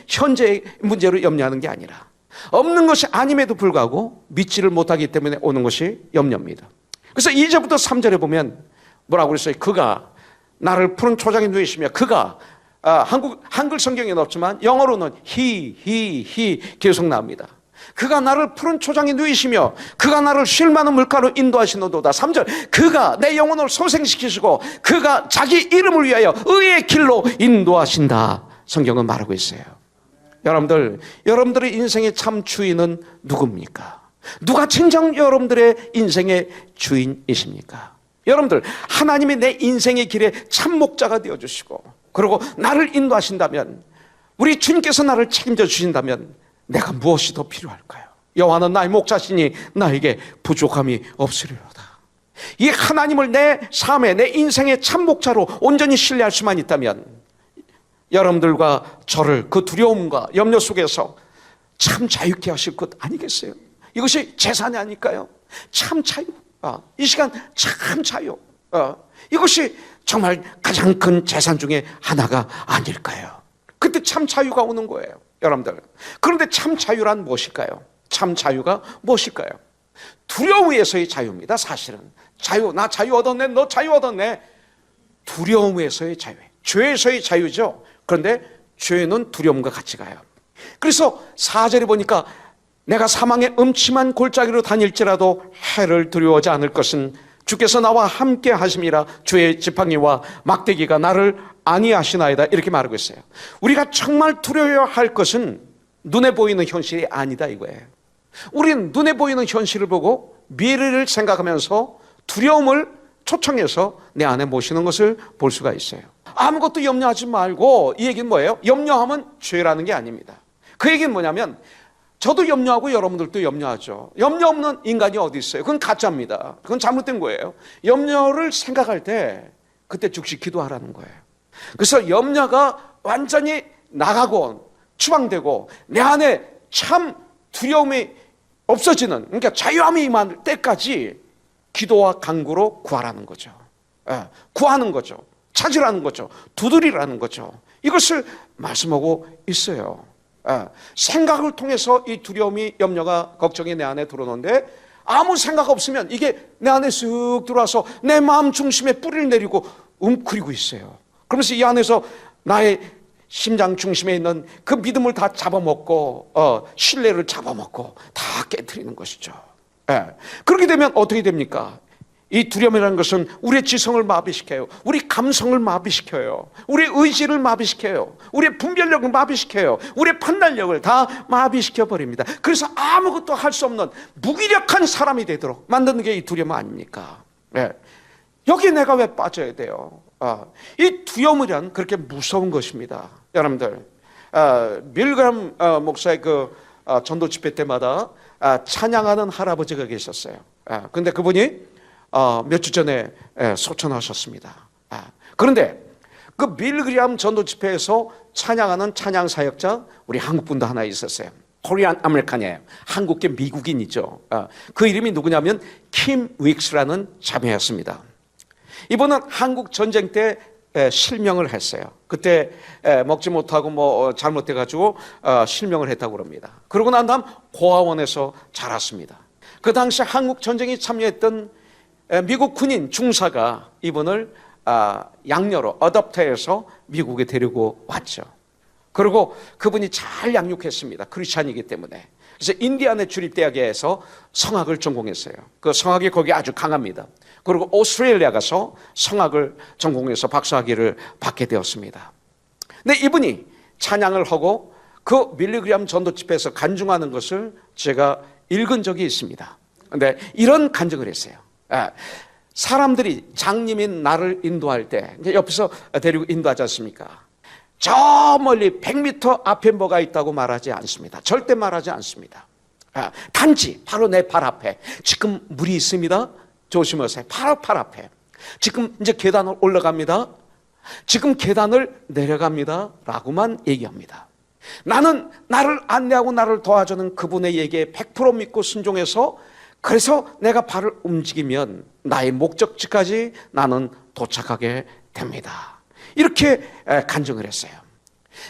현재의 문제로 염려하는 게 아니라 없는 것이 아님에도 불구하고 믿지를 못하기 때문에 오는 것이 염려입니다. 그래서 2절부터 3절에 보면 뭐라고 그랬어요? 그가 나를 푸른 초장에 누이시며, 그가 한글 성경에는 없지만 영어로는 he 계속 나옵니다. 그가 나를 푸른 초장에 누이시며 그가 나를 쉴만한 물가로 인도하시노도다. 3절, 그가 내 영혼을 소생시키시고 그가 자기 이름을 위하여 의의 길로 인도하신다. 성경은 말하고 있어요. 여러분들의 인생의 참 주인은 누굽니까? 누가 진정 여러분들의 인생의 주인이십니까? 여러분들, 하나님이 내 인생의 길에 참 목자가 되어주시고 그리고 나를 인도하신다면, 우리 주님께서 나를 책임져 주신다면 내가 무엇이 더 필요할까요? 여호와는 나의 목자시니 나에게 부족함이 없으리로다. 이 하나님을 내 삶에, 내 인생의 참 목자로 온전히 신뢰할 수만 있다면 여러분들과 저를 그 두려움과 염려 속에서 참 자유케 하실 것 아니겠어요? 이것이 재산이 아닐까요? 참 자유. 이 시간 참 자유. 이것이 정말 가장 큰 재산 중에 하나가 아닐까요? 그때 참 자유가 오는 거예요, 여러분들. 그런데 참 자유란 무엇일까요? 참 자유가 무엇일까요? 두려움에서의 자유입니다. 사실은 나 자유 얻었네, 너 자유 얻었네. 두려움에서의 자유예요. 죄에서의 자유죠. 그런데 죄는 두려움과 같이 가요. 그래서 4절에 보니까 내가 사망의 음침한 골짜기로 다닐지라도 해를 두려워하지 않을 것은 주께서 나와 함께 하심이라. 주의 지팡이와 막대기가 나를 안위하시나이다. 이렇게 말하고 있어요. 우리가 정말 두려워할 것은 눈에 보이는 현실이 아니다 이거예요. 우리는 눈에 보이는 현실을 보고 미래를 생각하면서 두려움을 초청해서 내 안에 모시는 것을 볼 수가 있어요. 아무것도 염려하지 말고, 이 얘기는 뭐예요? 염려하면 죄라는 게 아닙니다. 그 얘기는 뭐냐면, 저도 염려하고 여러분들도 염려하죠. 염려 없는 인간이 어디 있어요? 그건 가짜입니다. 그건 잘못된 거예요. 염려를 생각할 때 그때 즉시 기도하라는 거예요. 그래서 염려가 완전히 나가고 추방되고 내 안에 참 두려움이 없어지는, 그러니까 자유함이 임할 때까지 기도와 간구로 구하라는 거죠. 구하는 거죠. 찾으라는 거죠. 두드리라는 거죠. 이것을 말씀하고 있어요. 생각을 통해서 이 두려움이, 염려가, 걱정이 내 안에 들어오는데 아무 생각 없으면 이게 내 안에 쓱 들어와서 내 마음 중심에 뿌리를 내리고 웅크리고 있어요. 그러면서 이 안에서 나의 심장 중심에 있는 그 믿음을 다 잡아먹고 신뢰를 잡아먹고 다 깨트리는 것이죠. 예. 그렇게 되면 어떻게 됩니까? 이 두려움이라는 것은 우리의 지성을 마비시켜요. 우리 감성을 마비시켜요. 우리의 의지를 마비시켜요. 우리의 분별력을 마비시켜요. 우리의 판단력을 다 마비시켜 버립니다. 그래서 아무것도 할 수 없는 무기력한 사람이 되도록 만드는 게 이 두려움 아닙니까? 예. 여기에 내가 왜 빠져야 돼요? 이 두려움이란 그렇게 무서운 것입니다. 여러분들, 밀그람 목사의 그 전도 집회 때마다 찬양하는 할아버지가 계셨어요. 근데 그분이 몇 주 전에 소천하셨습니다. 그런데 그 빌그리암 전도 집회에서 찬양하는 찬양 사역자 우리 한국 분도 하나 있었어요. 코리안 아메리칸이에요. 한국계 미국인이죠. 그 이름이 누구냐면 킴 윅스라는 자매였습니다. 이분은 한국 전쟁 때 실명을 했어요. 그때 먹지 못하고 뭐 잘못해가지고 실명을 했다고 그럽니다. 그러고 난 다음 고아원에서 자랐습니다. 그 당시 한국 전쟁에 참여했던 미국 군인 중사가 이분을 양녀로 어댑터해서 미국에 데리고 왔죠. 그리고 그분이 잘 양육했습니다. 크리스찬이기 때문에. 그래서 인디아나 주립대학에서 성악을 전공했어요. 그 성악이 거기 아주 강합니다. 그리고 오스트레일리아 가서 성악을 전공해서 박사학위를 받게 되었습니다. 근데 이분이 찬양을 하고 그 밀리그램 전도 집회에서 간증하는 것을 제가 읽은 적이 있습니다. 근데 이런 간증을 했어요. 사람들이 장님인 나를 인도할 때 옆에서 데리고 인도하지 않습니까? 저 멀리 100m 앞에 뭐가 있다고 말하지 않습니다. 절대 말하지 않습니다. 단지 바로 내 발 앞에 지금 물이 있습니다. 조심하세요. 바로 발 앞에 지금 이제 계단을 올라갑니다. 지금 계단을 내려갑니다. 라고만 얘기합니다. 나는 나를 안내하고 나를 도와주는 그분의 얘기에 100% 믿고 순종해서 그래서 내가 발을 움직이면 나의 목적지까지 나는 도착하게 됩니다. 이렇게 간증을 했어요.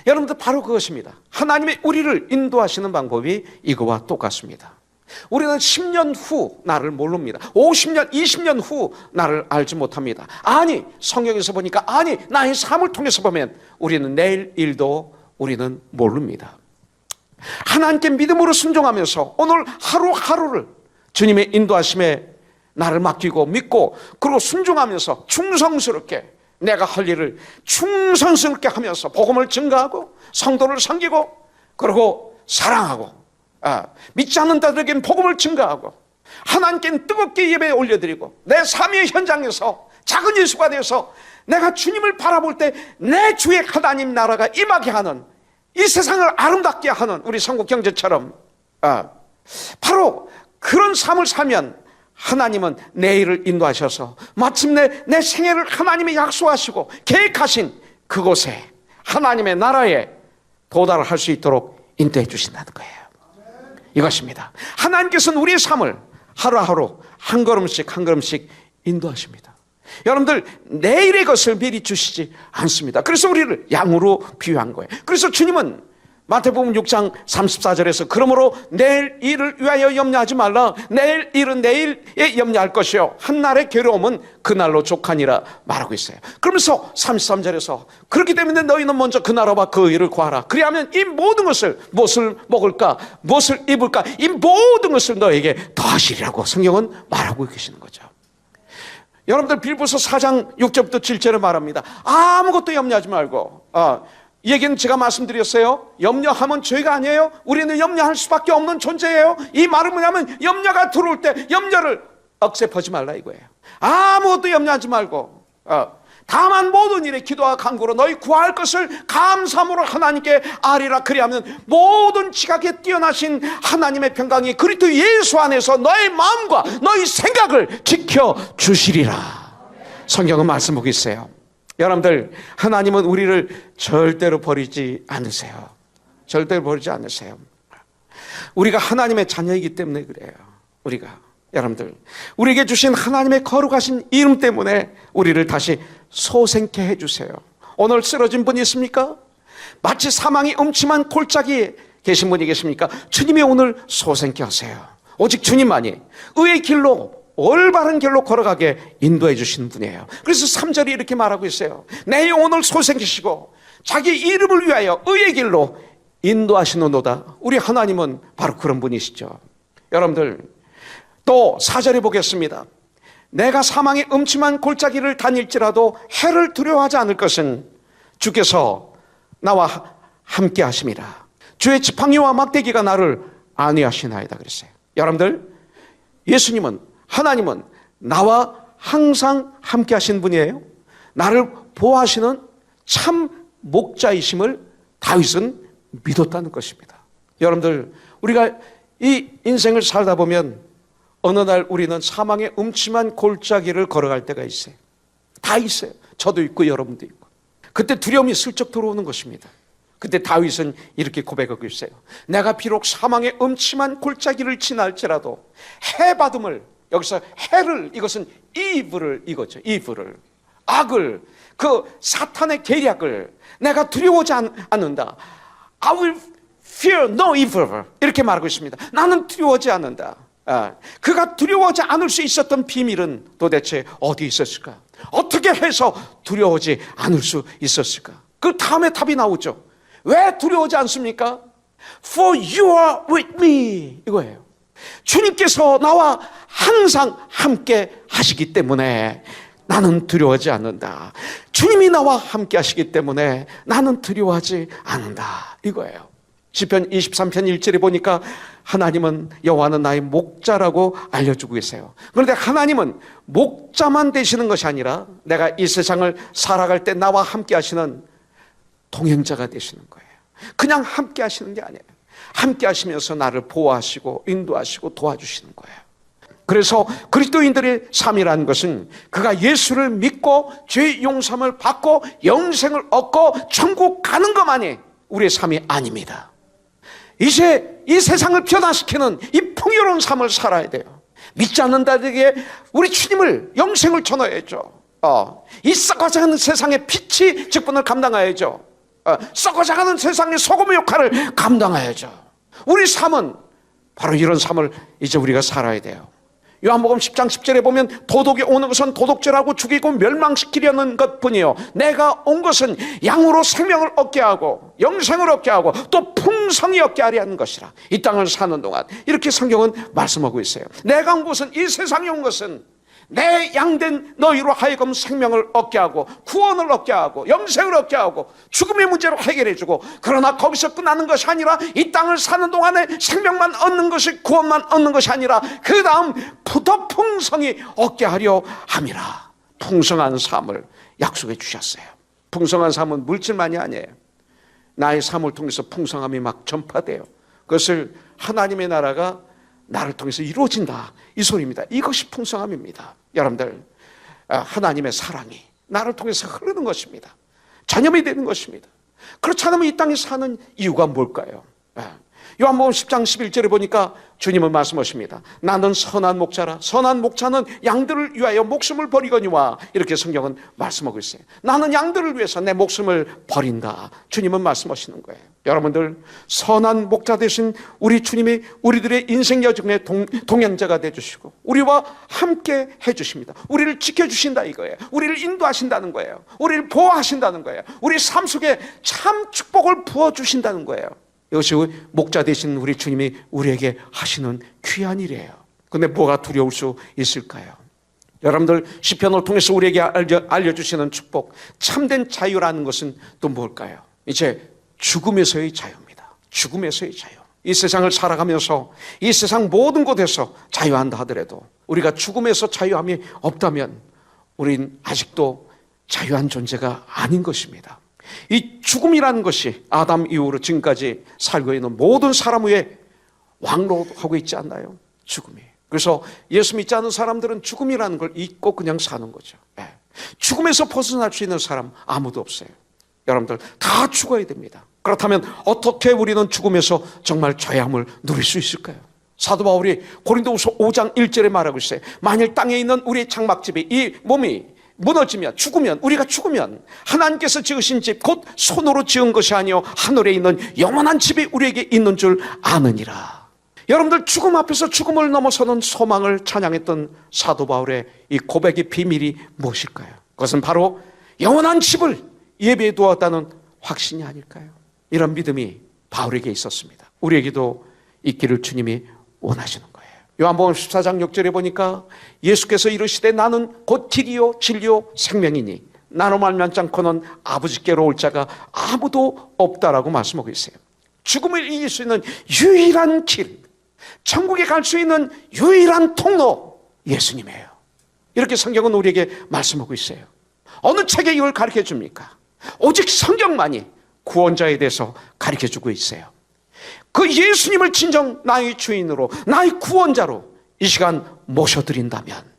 여러분들 바로 그것입니다. 하나님이 우리를 인도하시는 방법이 이거와 똑같습니다. 우리는 10년 후 나를 모릅니다. 50년, 20년 후 나를 알지 못합니다. 아니, 성경에서 보니까 아니, 나의 삶을 통해서 보면 우리는 내일 일도 우리는 모릅니다. 하나님께 믿음으로 순종하면서 오늘 하루하루를 주님의 인도하심에 나를 맡기고 믿고 그리고 순종하면서 충성스럽게 내가 할 일을 충성스럽게 하면서 복음을 증거하고 성도를 섬기고 그리고 사랑하고 믿지 않는 자들에게는 복음을 증거하고 하나님께는 뜨겁게 예배 올려드리고 내 삶의 현장에서 작은 예수가 되어서 내가 주님을 바라볼 때 내 주의 하나님 나라가 임하게 하는 이 세상을 아름답게 하는 우리 성국 경제처럼 바로 그런 삶을 살면 하나님은 내일을 인도하셔서 마침내 내 생애를 하나님이 약속하시고 계획하신 그곳에 하나님의 나라에 도달할 수 있도록 인도해 주신다는 거예요. 이것입니다. 하나님께서는 우리의 삶을 하루하루 한 걸음씩 한 걸음씩 인도하십니다. 여러분들 내일의 것을 미리 주시지 않습니다. 그래서 우리를 양으로 비유한 거예요. 그래서 주님은 마태복음 6장 34절에서 그러므로 내일 일을 위하여 염려하지 말라. 내일 일은 내일에 염려할 것이요 한날의 괴로움은 그날로 족하니라 말하고 있어요. 그러면서 33절에서 그렇기 때문에 너희는 먼저 그 나라와 그 의를 구하라. 그리하면 이 모든 것을 무엇을 먹을까 무엇을 입을까 이 모든 것을 너에게 더하시리라고 성경은 말하고 계시는 거죠. 여러분들 빌보서 4장 6절부터 7절에 말합니다. 아무것도 염려하지 말고 이 얘기는 제가 말씀드렸어요. 염려하면 죄가 아니에요. 우리는 염려할 수밖에 없는 존재예요. 이 말은 뭐냐면 염려가 들어올 때 염려를 억셉하지 말라 이거예요. 아무것도 염려하지 말고 다만 모든 일에 기도와 간구로 너희 구할 것을 감사함으로 하나님께 아리라. 그리하면 모든 지각에 뛰어나신 하나님의 평강이 그리스도 예수 안에서 너의 마음과 너의 생각을 지켜주시리라. 성경은 말씀하고 있어요. 여러분들 하나님은 우리를 절대로 버리지 않으세요. 절대로 버리지 않으세요. 우리가 하나님의 자녀이기 때문에 그래요. 여러분들 우리에게 주신 하나님의 거룩하신 이름 때문에 우리를 다시 소생케 해주세요. 오늘 쓰러진 분이 있습니까? 마치 사망이 음침한 골짜기에 계신 분이 계십니까? 주님이 오늘 소생케 하세요. 오직 주님만이 의의 길로 올바른 길로 걸어가게 인도해 주시는 분이에요. 그래서 3절이 이렇게 말하고 있어요. 내 영혼을 소생시키시고 자기 이름을 위하여 의의 길로 인도하시는도다. 우리 하나님은 바로 그런 분이시죠. 여러분들 또 4절에 보겠습니다. 내가 사망의 음침한 골짜기를 다닐지라도 해를 두려워하지 않을 것은 주께서 나와 함께 하심이라. 주의 지팡이와 막대기가 나를 안위하시나이다 그랬어요. 여러분들, 예수님은, 하나님은 나와 항상 함께 하신 분이에요. 나를 보호하시는 참 목자이심을 다윗은 믿었다는 것입니다. 여러분들, 우리가 이 인생을 살다 보면 어느 날 우리는 사망의 음침한 골짜기를 걸어갈 때가 있어요. 다 있어요. 저도 있고 여러분도 있고. 그때 두려움이 슬쩍 들어오는 것입니다. 그때 다윗은 이렇게 고백하고 있어요. 내가 비록 사망의 음침한 골짜기를 지날지라도 해받음을, 여기서 해를, 이것은 이브를, 이거죠. 이브를, 악을, 그 사탄의 계략을 내가 두려워하지 않는다. I will fear no evil. 이렇게 말하고 있습니다. 나는 두려워하지 않는다. 그가 두려워하지 않을 수 있었던 비밀은 도대체 어디 있었을까? 어떻게 해서 두려워하지 않을 수 있었을까? 그 다음에 답이 나오죠. 왜 두려워하지 않습니까? For you are with me. 이거예요. 주님께서 나와 항상 함께 하시기 때문에 나는 두려워하지 않는다. 주님이 나와 함께 하시기 때문에 나는 두려워하지 않는다. 이거예요. 시편 23편 1절에 보니까 하나님은, 여호와는 나의 목자라고 알려주고 계세요. 그런데 하나님은 목자만 되시는 것이 아니라 내가 이 세상을 살아갈 때 나와 함께 하시는 동행자가 되시는 거예요. 그냥 함께 하시는 게 아니에요. 함께 하시면서 나를 보호하시고 인도하시고 도와주시는 거예요. 그래서 그리스도인들의 삶이라는 것은 그가 예수를 믿고 죄 용서함을 받고 영생을 얻고 천국 가는 것만이 우리의 삶이 아닙니다. 이제 이 세상을 변화시키는 이 풍요로운 삶을 살아야 돼요. 믿지 않는 자들에게 우리 주님을, 영생을 전해야죠. 이 썩어가는 세상의 빛이 직분을 감당해야죠. 썩어가는 세상의 소금의 역할을 감당해야죠. 우리 삶은 바로 이런 삶을 이제 우리가 살아야 돼요. 요한복음 10장 10절에 보면 도둑이 오는 것은 도둑질하고 죽이고 멸망시키려는 것뿐이요, 내가 온 것은 양으로 생명을 얻게 하고 영생을 얻게 하고 또 풍성히 얻게 하려 하는 것이라. 이 땅을 사는 동안 이렇게 성경은 말씀하고 있어요. 내가 온 것은, 이 세상에 온 것은 내 양된 너희로 하여금 생명을 얻게 하고 구원을 얻게 하고 영생을 얻게 하고 죽음의 문제를 해결해 주고, 그러나 거기서 끝나는 것이 아니라 이 땅을 사는 동안에 생명만 얻는 것이, 구원만 얻는 것이 아니라 그 다음 더 풍성히 얻게 하려 함이라. 풍성한 삶을 약속해 주셨어요. 풍성한 삶은 물질만이 아니에요. 나의 삶을 통해서 풍성함이 막 전파돼요. 그것을 하나님의 나라가 나를 통해서 이루어진다, 이 소리입니다. 이것이 풍성함입니다. 여러분들, 하나님의 사랑이 나를 통해서 흐르는 것입니다. 전염이 되는 것입니다. 그렇지 않으면 이 땅에 사는 이유가 뭘까요? 요한복음 10장 11절에 보니까 주님은 말씀하십니다. 나는 선한 목자라. 선한 목자는 양들을 위하여 목숨을 버리거니와. 이렇게 성경은 말씀하고 있어요. 나는 양들을 위해서 내 목숨을 버린다. 주님은 말씀하시는 거예요. 여러분들, 선한 목자 되신 우리 주님이 우리들의 인생 여정의 동행자가 되주시고 우리와 함께 해주십니다. 우리를 지켜주신다 이거예요. 우리를 인도하신다는 거예요. 우리를 보호하신다는 거예요. 우리 삶 속에 참 축복을 부어주신다는 거예요. 이것이 목자 되신 우리 주님이 우리에게 하시는 귀한 일이에요. 그런데 뭐가 두려울 수 있을까요? 여러분들, 시편을 통해서 우리에게 알려주시는 축복, 참된 자유라는 것은 또 뭘까요? 이제 죽음에서의 자유입니다. 죽음에서의 자유. 이 세상을 살아가면서 이 세상 모든 곳에서 자유한다 하더라도 우리가 죽음에서 자유함이 없다면 우린 아직도 자유한 존재가 아닌 것입니다. 이 죽음이라는 것이 아담 이후로 지금까지 살고 있는 모든 사람 위에 왕로하고 있지 않나요? 죽음이. 그래서 예수 믿지 않는 사람들은 죽음이라는 걸 잊고 그냥 사는 거죠. 죽음에서 벗어날 수 있는 사람 아무도 없어요. 여러분들, 다 죽어야 됩니다. 그렇다면 어떻게 우리는 죽음에서 정말 자유함을 누릴 수 있을까요? 사도 바울이 고린도후서 5장 1절에 말하고 있어요. 만일 땅에 있는 우리의 장막집이, 이 몸이 무너지면, 죽으면, 우리가 죽으면 하나님께서 지으신 집 곧 손으로 지은 것이 아니요 하늘에 있는 영원한 집이 우리에게 있는 줄 아느니라. 여러분들, 죽음 앞에서 죽음을 넘어서는 소망을 찬양했던 사도 바울의 이 고백의 비밀이 무엇일까요? 그것은 바로 영원한 집을 예배해 두었다는 확신이 아닐까요? 이런 믿음이 바울에게 있었습니다. 우리에게도 있기를 주님이 원하시는 거예요. 요한복음 14장 6절에 보니까 예수께서 이르시되 나는 곧 길이요 진리요 생명이니 나로 말미암지 않고는 아버지께로 올 자가 아무도 없다라고 말씀하고 있어요. 죽음을 이길 수 있는 유일한 길, 천국에 갈 수 있는 유일한 통로, 예수님이에요. 이렇게 성경은 우리에게 말씀하고 있어요. 어느 책에 이걸 가르쳐 줍니까? 오직 성경만이 구원자에 대해서 가르쳐 주고 있어요. 그 예수님을 진정 나의 주인으로, 나의 구원자로 이 시간 모셔드린다면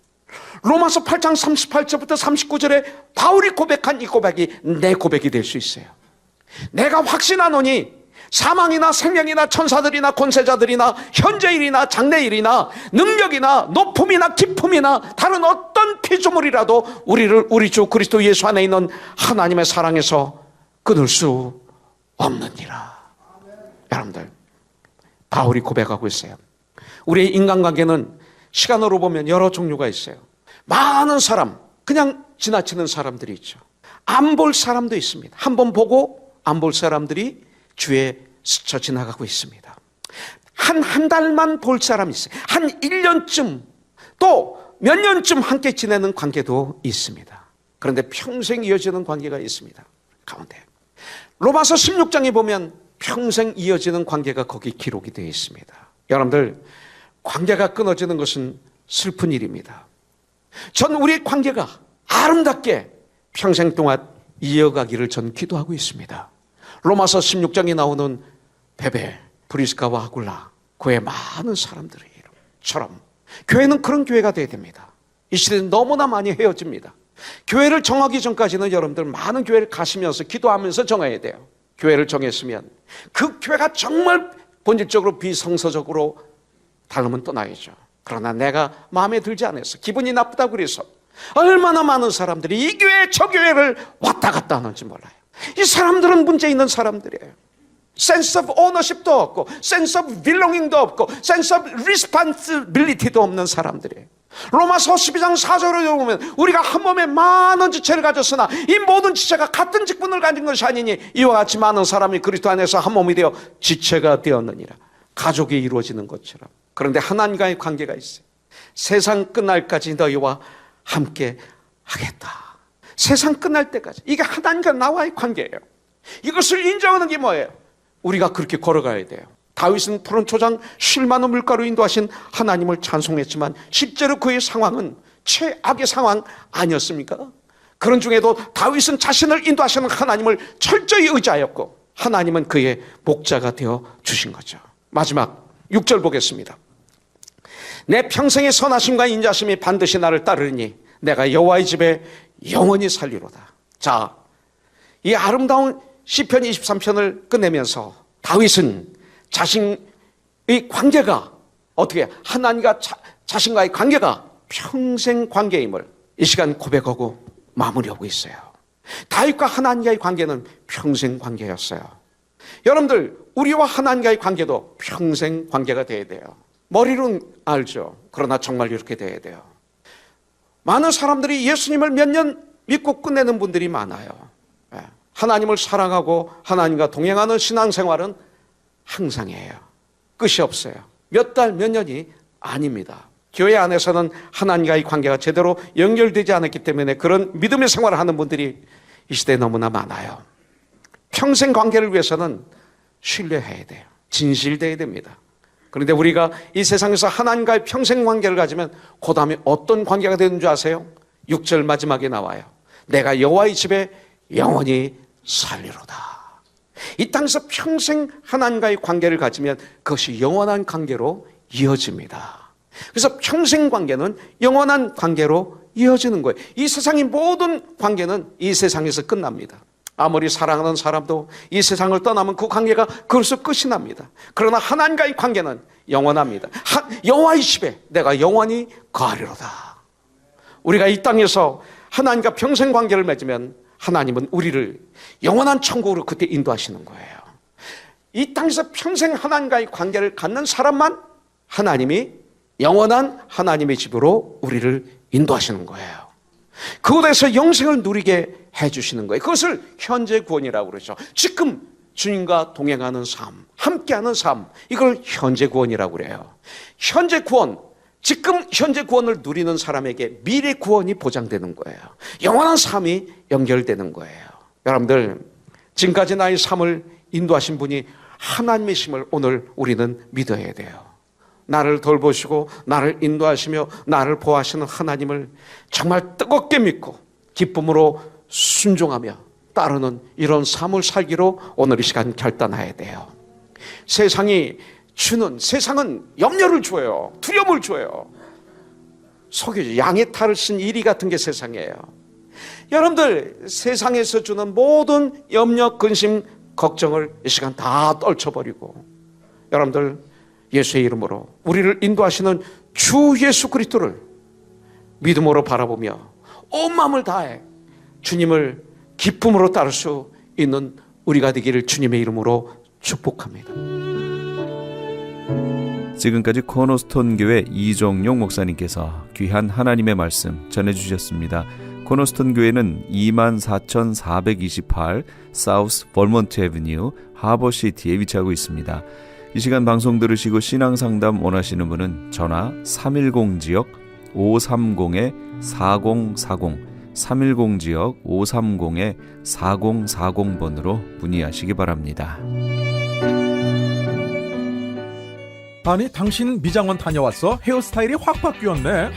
로마서 8장 38절부터 39절에 바울이 고백한 이 고백이 내 고백이 될 수 있어요. 내가 확신하노니 사망이나 생명이나 천사들이나 권세자들이나 현재일이나 장래일이나 능력이나 높음이나 깊음이나 다른 어떤 피조물이라도 우리를 우리 주 그리스도 예수 안에 있는 하나님의 사랑에서 끊을 수 없느니라. 여러분들, 바울이 고백하고 있어요. 우리의 인간관계는 시간으로 보면 여러 종류가 있어요. 많은 사람, 그냥 지나치는 사람들이 있죠. 안 볼 사람도 있습니다. 한 번 보고 안 볼 사람들이 주에 스쳐 지나가고 있습니다. 한 달만 볼 사람이 있어요. 한 1년쯤 또 몇 년쯤 함께 지내는 관계도 있습니다. 그런데 평생 이어지는 관계가 있습니다. 가운데 로마서 16장에 보면 평생 이어지는 관계가 거기 기록이 되어 있습니다. 여러분들, 관계가 끊어지는 것은 슬픈 일입니다. 전 우리의 관계가 아름답게 평생 동안 이어가기를 전 기도하고 있습니다. 로마서 16장에 나오는 베베, 브리스가와 아굴라, 그의 많은 사람들의 이름처럼 교회는 그런 교회가 되어야 됩니다. 이 시대는 너무나 많이 헤어집니다. 교회를 정하기 전까지는 여러분들 많은 교회를 가시면서 기도하면서 정해야 돼요. 교회를 정했으면 그 교회가 정말 본질적으로 비성서적으로 다르면 떠나야죠. 그러나 내가 마음에 들지 않아서 기분이 나쁘다고 그래서 얼마나 많은 사람들이 이 교회 저 교회를 왔다 갔다 하는지 몰라요. 이 사람들은 문제 있는 사람들이에요. sense of ownership도 없고 sense of belonging도 없고 sense of responsibility도 없는 사람들이에요. 로마서 12장 4절을 보면 우리가 한 몸에 많은 지체를 가졌으나 이 모든 지체가 같은 직분을 가진 것이 아니니 이와 같이 많은 사람이 그리스도 안에서 한 몸이 되어 지체가 되었느니라. 가족이 이루어지는 것처럼. 그런데 하나님과의 관계가 있어요. 세상 끝날까지 너희와 함께 하겠다. 세상 끝날 때까지. 이게 하나님과 나와의 관계예요. 이것을 인정하는 게 뭐예요? 우리가 그렇게 걸어가야 돼요. 다윗은 푸른 초장 쉴 만한 물가로 인도하신 하나님을 찬송했지만 실제로 그의 상황은 최악의 상황 아니었습니까? 그런 중에도 다윗은 자신을 인도하시는 하나님을 철저히 의지하였고 하나님은 그의 목자가 되어 주신 거죠. 마지막 6절 보겠습니다. 내 평생의 선하심과 인자심이 반드시 나를 따르니 내가 여호와의 집에 영원히 살리로다. 자, 이 아름다운 시편 23편을 끝내면서 다윗은 자신의 관계가 어떻게 하나님과 자신과의 관계가 평생 관계임을 이 시간 고백하고 마무리하고 있어요. 다윗과 하나님과의 관계는 평생 관계였어요. 여러분들, 우리와 하나님과의 관계도 평생 관계가 돼야 돼요. 머리로는 알죠. 그러나 정말 이렇게 돼야 돼요. 많은 사람들이 예수님을 몇 년 믿고 끝내는 분들이 많아요. 하나님을 사랑하고 하나님과 동행하는 신앙생활은 항상이에요. 끝이 없어요. 몇 달, 몇 년이 아닙니다. 교회 안에서는 하나님과의 관계가 제대로 연결되지 않았기 때문에 그런 믿음의 생활을 하는 분들이 이 시대에 너무나 많아요. 평생 관계를 위해서는 신뢰해야 돼요. 진실돼야 됩니다. 그런데 우리가 이 세상에서 하나님과의 평생 관계를 가지면 그 다음에 어떤 관계가 되는 줄 아세요? 6절 마지막에 나와요. 내가 여호와의 집에 영원히 살리로다. 이 땅에서 평생 하나님과의 관계를 가지면 그것이 영원한 관계로 이어집니다. 그래서 평생 관계는 영원한 관계로 이어지는 거예요. 이 세상의 모든 관계는 이 세상에서 끝납니다. 아무리 사랑하는 사람도 이 세상을 떠나면 그 관계가 그것으로 끝이 납니다. 그러나 하나님과의 관계는 영원합니다. 여호와의 집에 내가 영원히 거하리로다. 우리가 이 땅에서 하나님과 평생 관계를 맺으면 하나님은 우리를 영원한 천국으로 그때 인도하시는 거예요. 이 땅에서 평생 하나님과의 관계를 갖는 사람만 하나님이 영원한 하나님의 집으로 우리를 인도하시는 거예요. 그곳에서 영생을 누리게 해주시는 거예요. 그것을 현재 구원이라고 그러죠. 지금 주님과 동행하는 삶, 함께하는 삶, 이걸 현재 구원이라고 그래요. 현재 구원, 지금 현재 구원을 누리는 사람에게 미래 구원이 보장되는 거예요. 영원한 삶이 연결되는 거예요. 여러분들, 지금까지 나의 삶을 인도하신 분이 하나님이심을 오늘 우리는 믿어야 돼요. 나를 돌보시고 나를 인도하시며 나를 보호하시는 하나님을 정말 뜨겁게 믿고 기쁨으로 순종하며 따르는 이런 삶을 살기로 오늘 이 시간 결단해야 돼요. 세상은 염려를 줘요. 두려움을 줘요. 속이죠. 양의 탈을 쓴 이리 같은 게 세상이에요. 여러분들, 세상에서 주는 모든 염려, 근심, 걱정을 이 시간 다 떨쳐버리고 여러분들, 예수의 이름으로 우리를 인도하시는 주 예수 그리스도를 믿음으로 바라보며 온 마음을 다해 주님을 기쁨으로 따를 수 있는 우리가 되기를 주님의 이름으로 축복합니다. 지금까지 코너스톤 교회 이종용 목사님께서 귀한 하나님의 말씀 전해주셨습니다. 코너스톤 교회는 24,428 사우스 벌몬트 애비뉴 하버시티에 위치하고 있습니다. 이 시간 방송 들으시고 신앙상담 원하시는 분은 전화 310지역 530-4040 310지역 530-4040번으로 문의하시기 바랍니다. 아니, 당신 미장원 다녀왔어? 헤어스타일이 확 바뀌었네.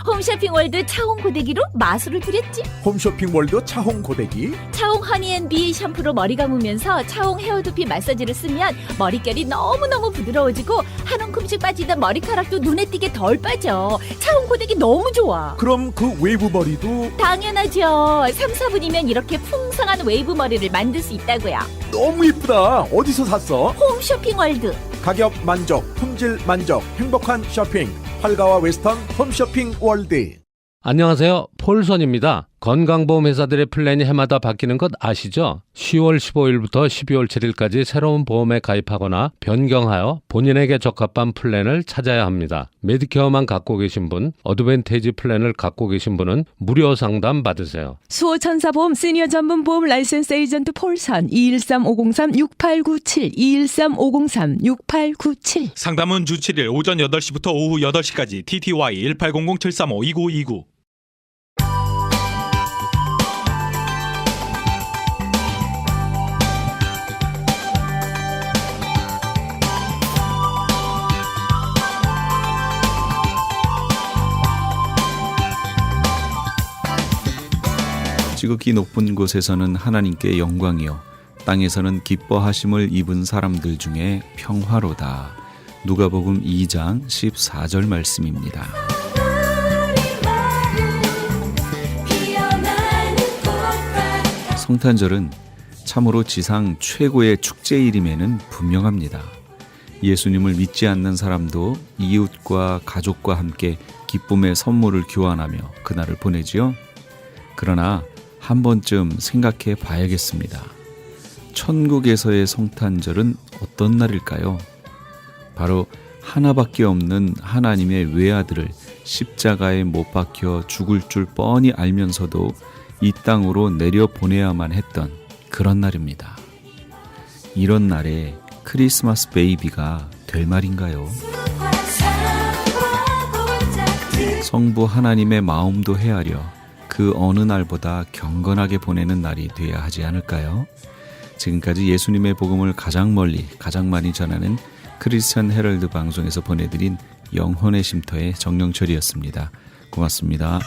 홈쇼핑월드 차홍 고데기로 마술을 부렸지. 홈쇼핑월드 차홍 고데기. 차홍 허니앤비 샴푸로 머리 감으면서 차홍 헤어두피 마사지를 쓰면 머릿결이 너무너무 부드러워지고 한 움큼씩 빠지던 머리카락도 눈에 띄게 덜 빠져. 차홍 고데기 너무 좋아. 그럼 그 웨이브 머리도? 당연하죠. 3-4분이면 이렇게 풍성한 웨이브 머리를 만들 수 있다고요. 너무 이쁘다. 어디서 샀어? 홈쇼핑월드. 가격 만족, 품질 만족, 행복한 쇼핑. 활가와 웨스턴 홈쇼핑 월드. 안녕하세요. 폴선입니다. 건강보험 회사들의 플랜이 해마다 바뀌는 것 아시죠? 10월 15일부터 12월 7일까지 새로운 보험에 가입하거나 변경하여 본인에게 적합한 플랜을 찾아야 합니다. 메디케어만 갖고 계신 분, 어드밴테이지 플랜을 갖고 계신 분은 무료 상담 받으세요. 수호천사보험 시니어 전문 보험 라이센스 에이전트 폴선 213-503-6897 213-503-6897 상담은 주 7일 오전 8시부터 오후 8시까지 TTY 1800-735-2929. 지극히 높은 곳에서는 하나님께 영광이요 땅에서는 기뻐하심을 입은 사람들 중에 평화로다. 누가복음 2장 14절 말씀입니다. 성탄절은 참으로 지상 최고의 축제일임에는 분명합니다. 예수님을 믿지 않는 사람도 이웃과 가족과 함께 기쁨의 선물을 교환하며 그날을 보내지요. 그러나 한 번쯤 생각해 봐야겠습니다. 천국에서의 성탄절은 어떤 날일까요? 바로 하나밖에 없는 하나님의 외아들을 십자가에 못 박혀 죽을 줄 뻔히 알면서도 이 땅으로 내려보내야만 했던 그런 날입니다. 이런 날에 크리스마스 베이비가 될 말인가요? 성부 하나님의 마음도 헤아려 그 어느 날보다 경건하게 보내는 날이 돼야 하지 않을까요? 지금까지 예수님의 복음을 가장 멀리 가장 많이 전하는 크리스천 헤럴드 방송에서 보내드린 영혼의 쉼터의 정영철이었습니다. 고맙습니다.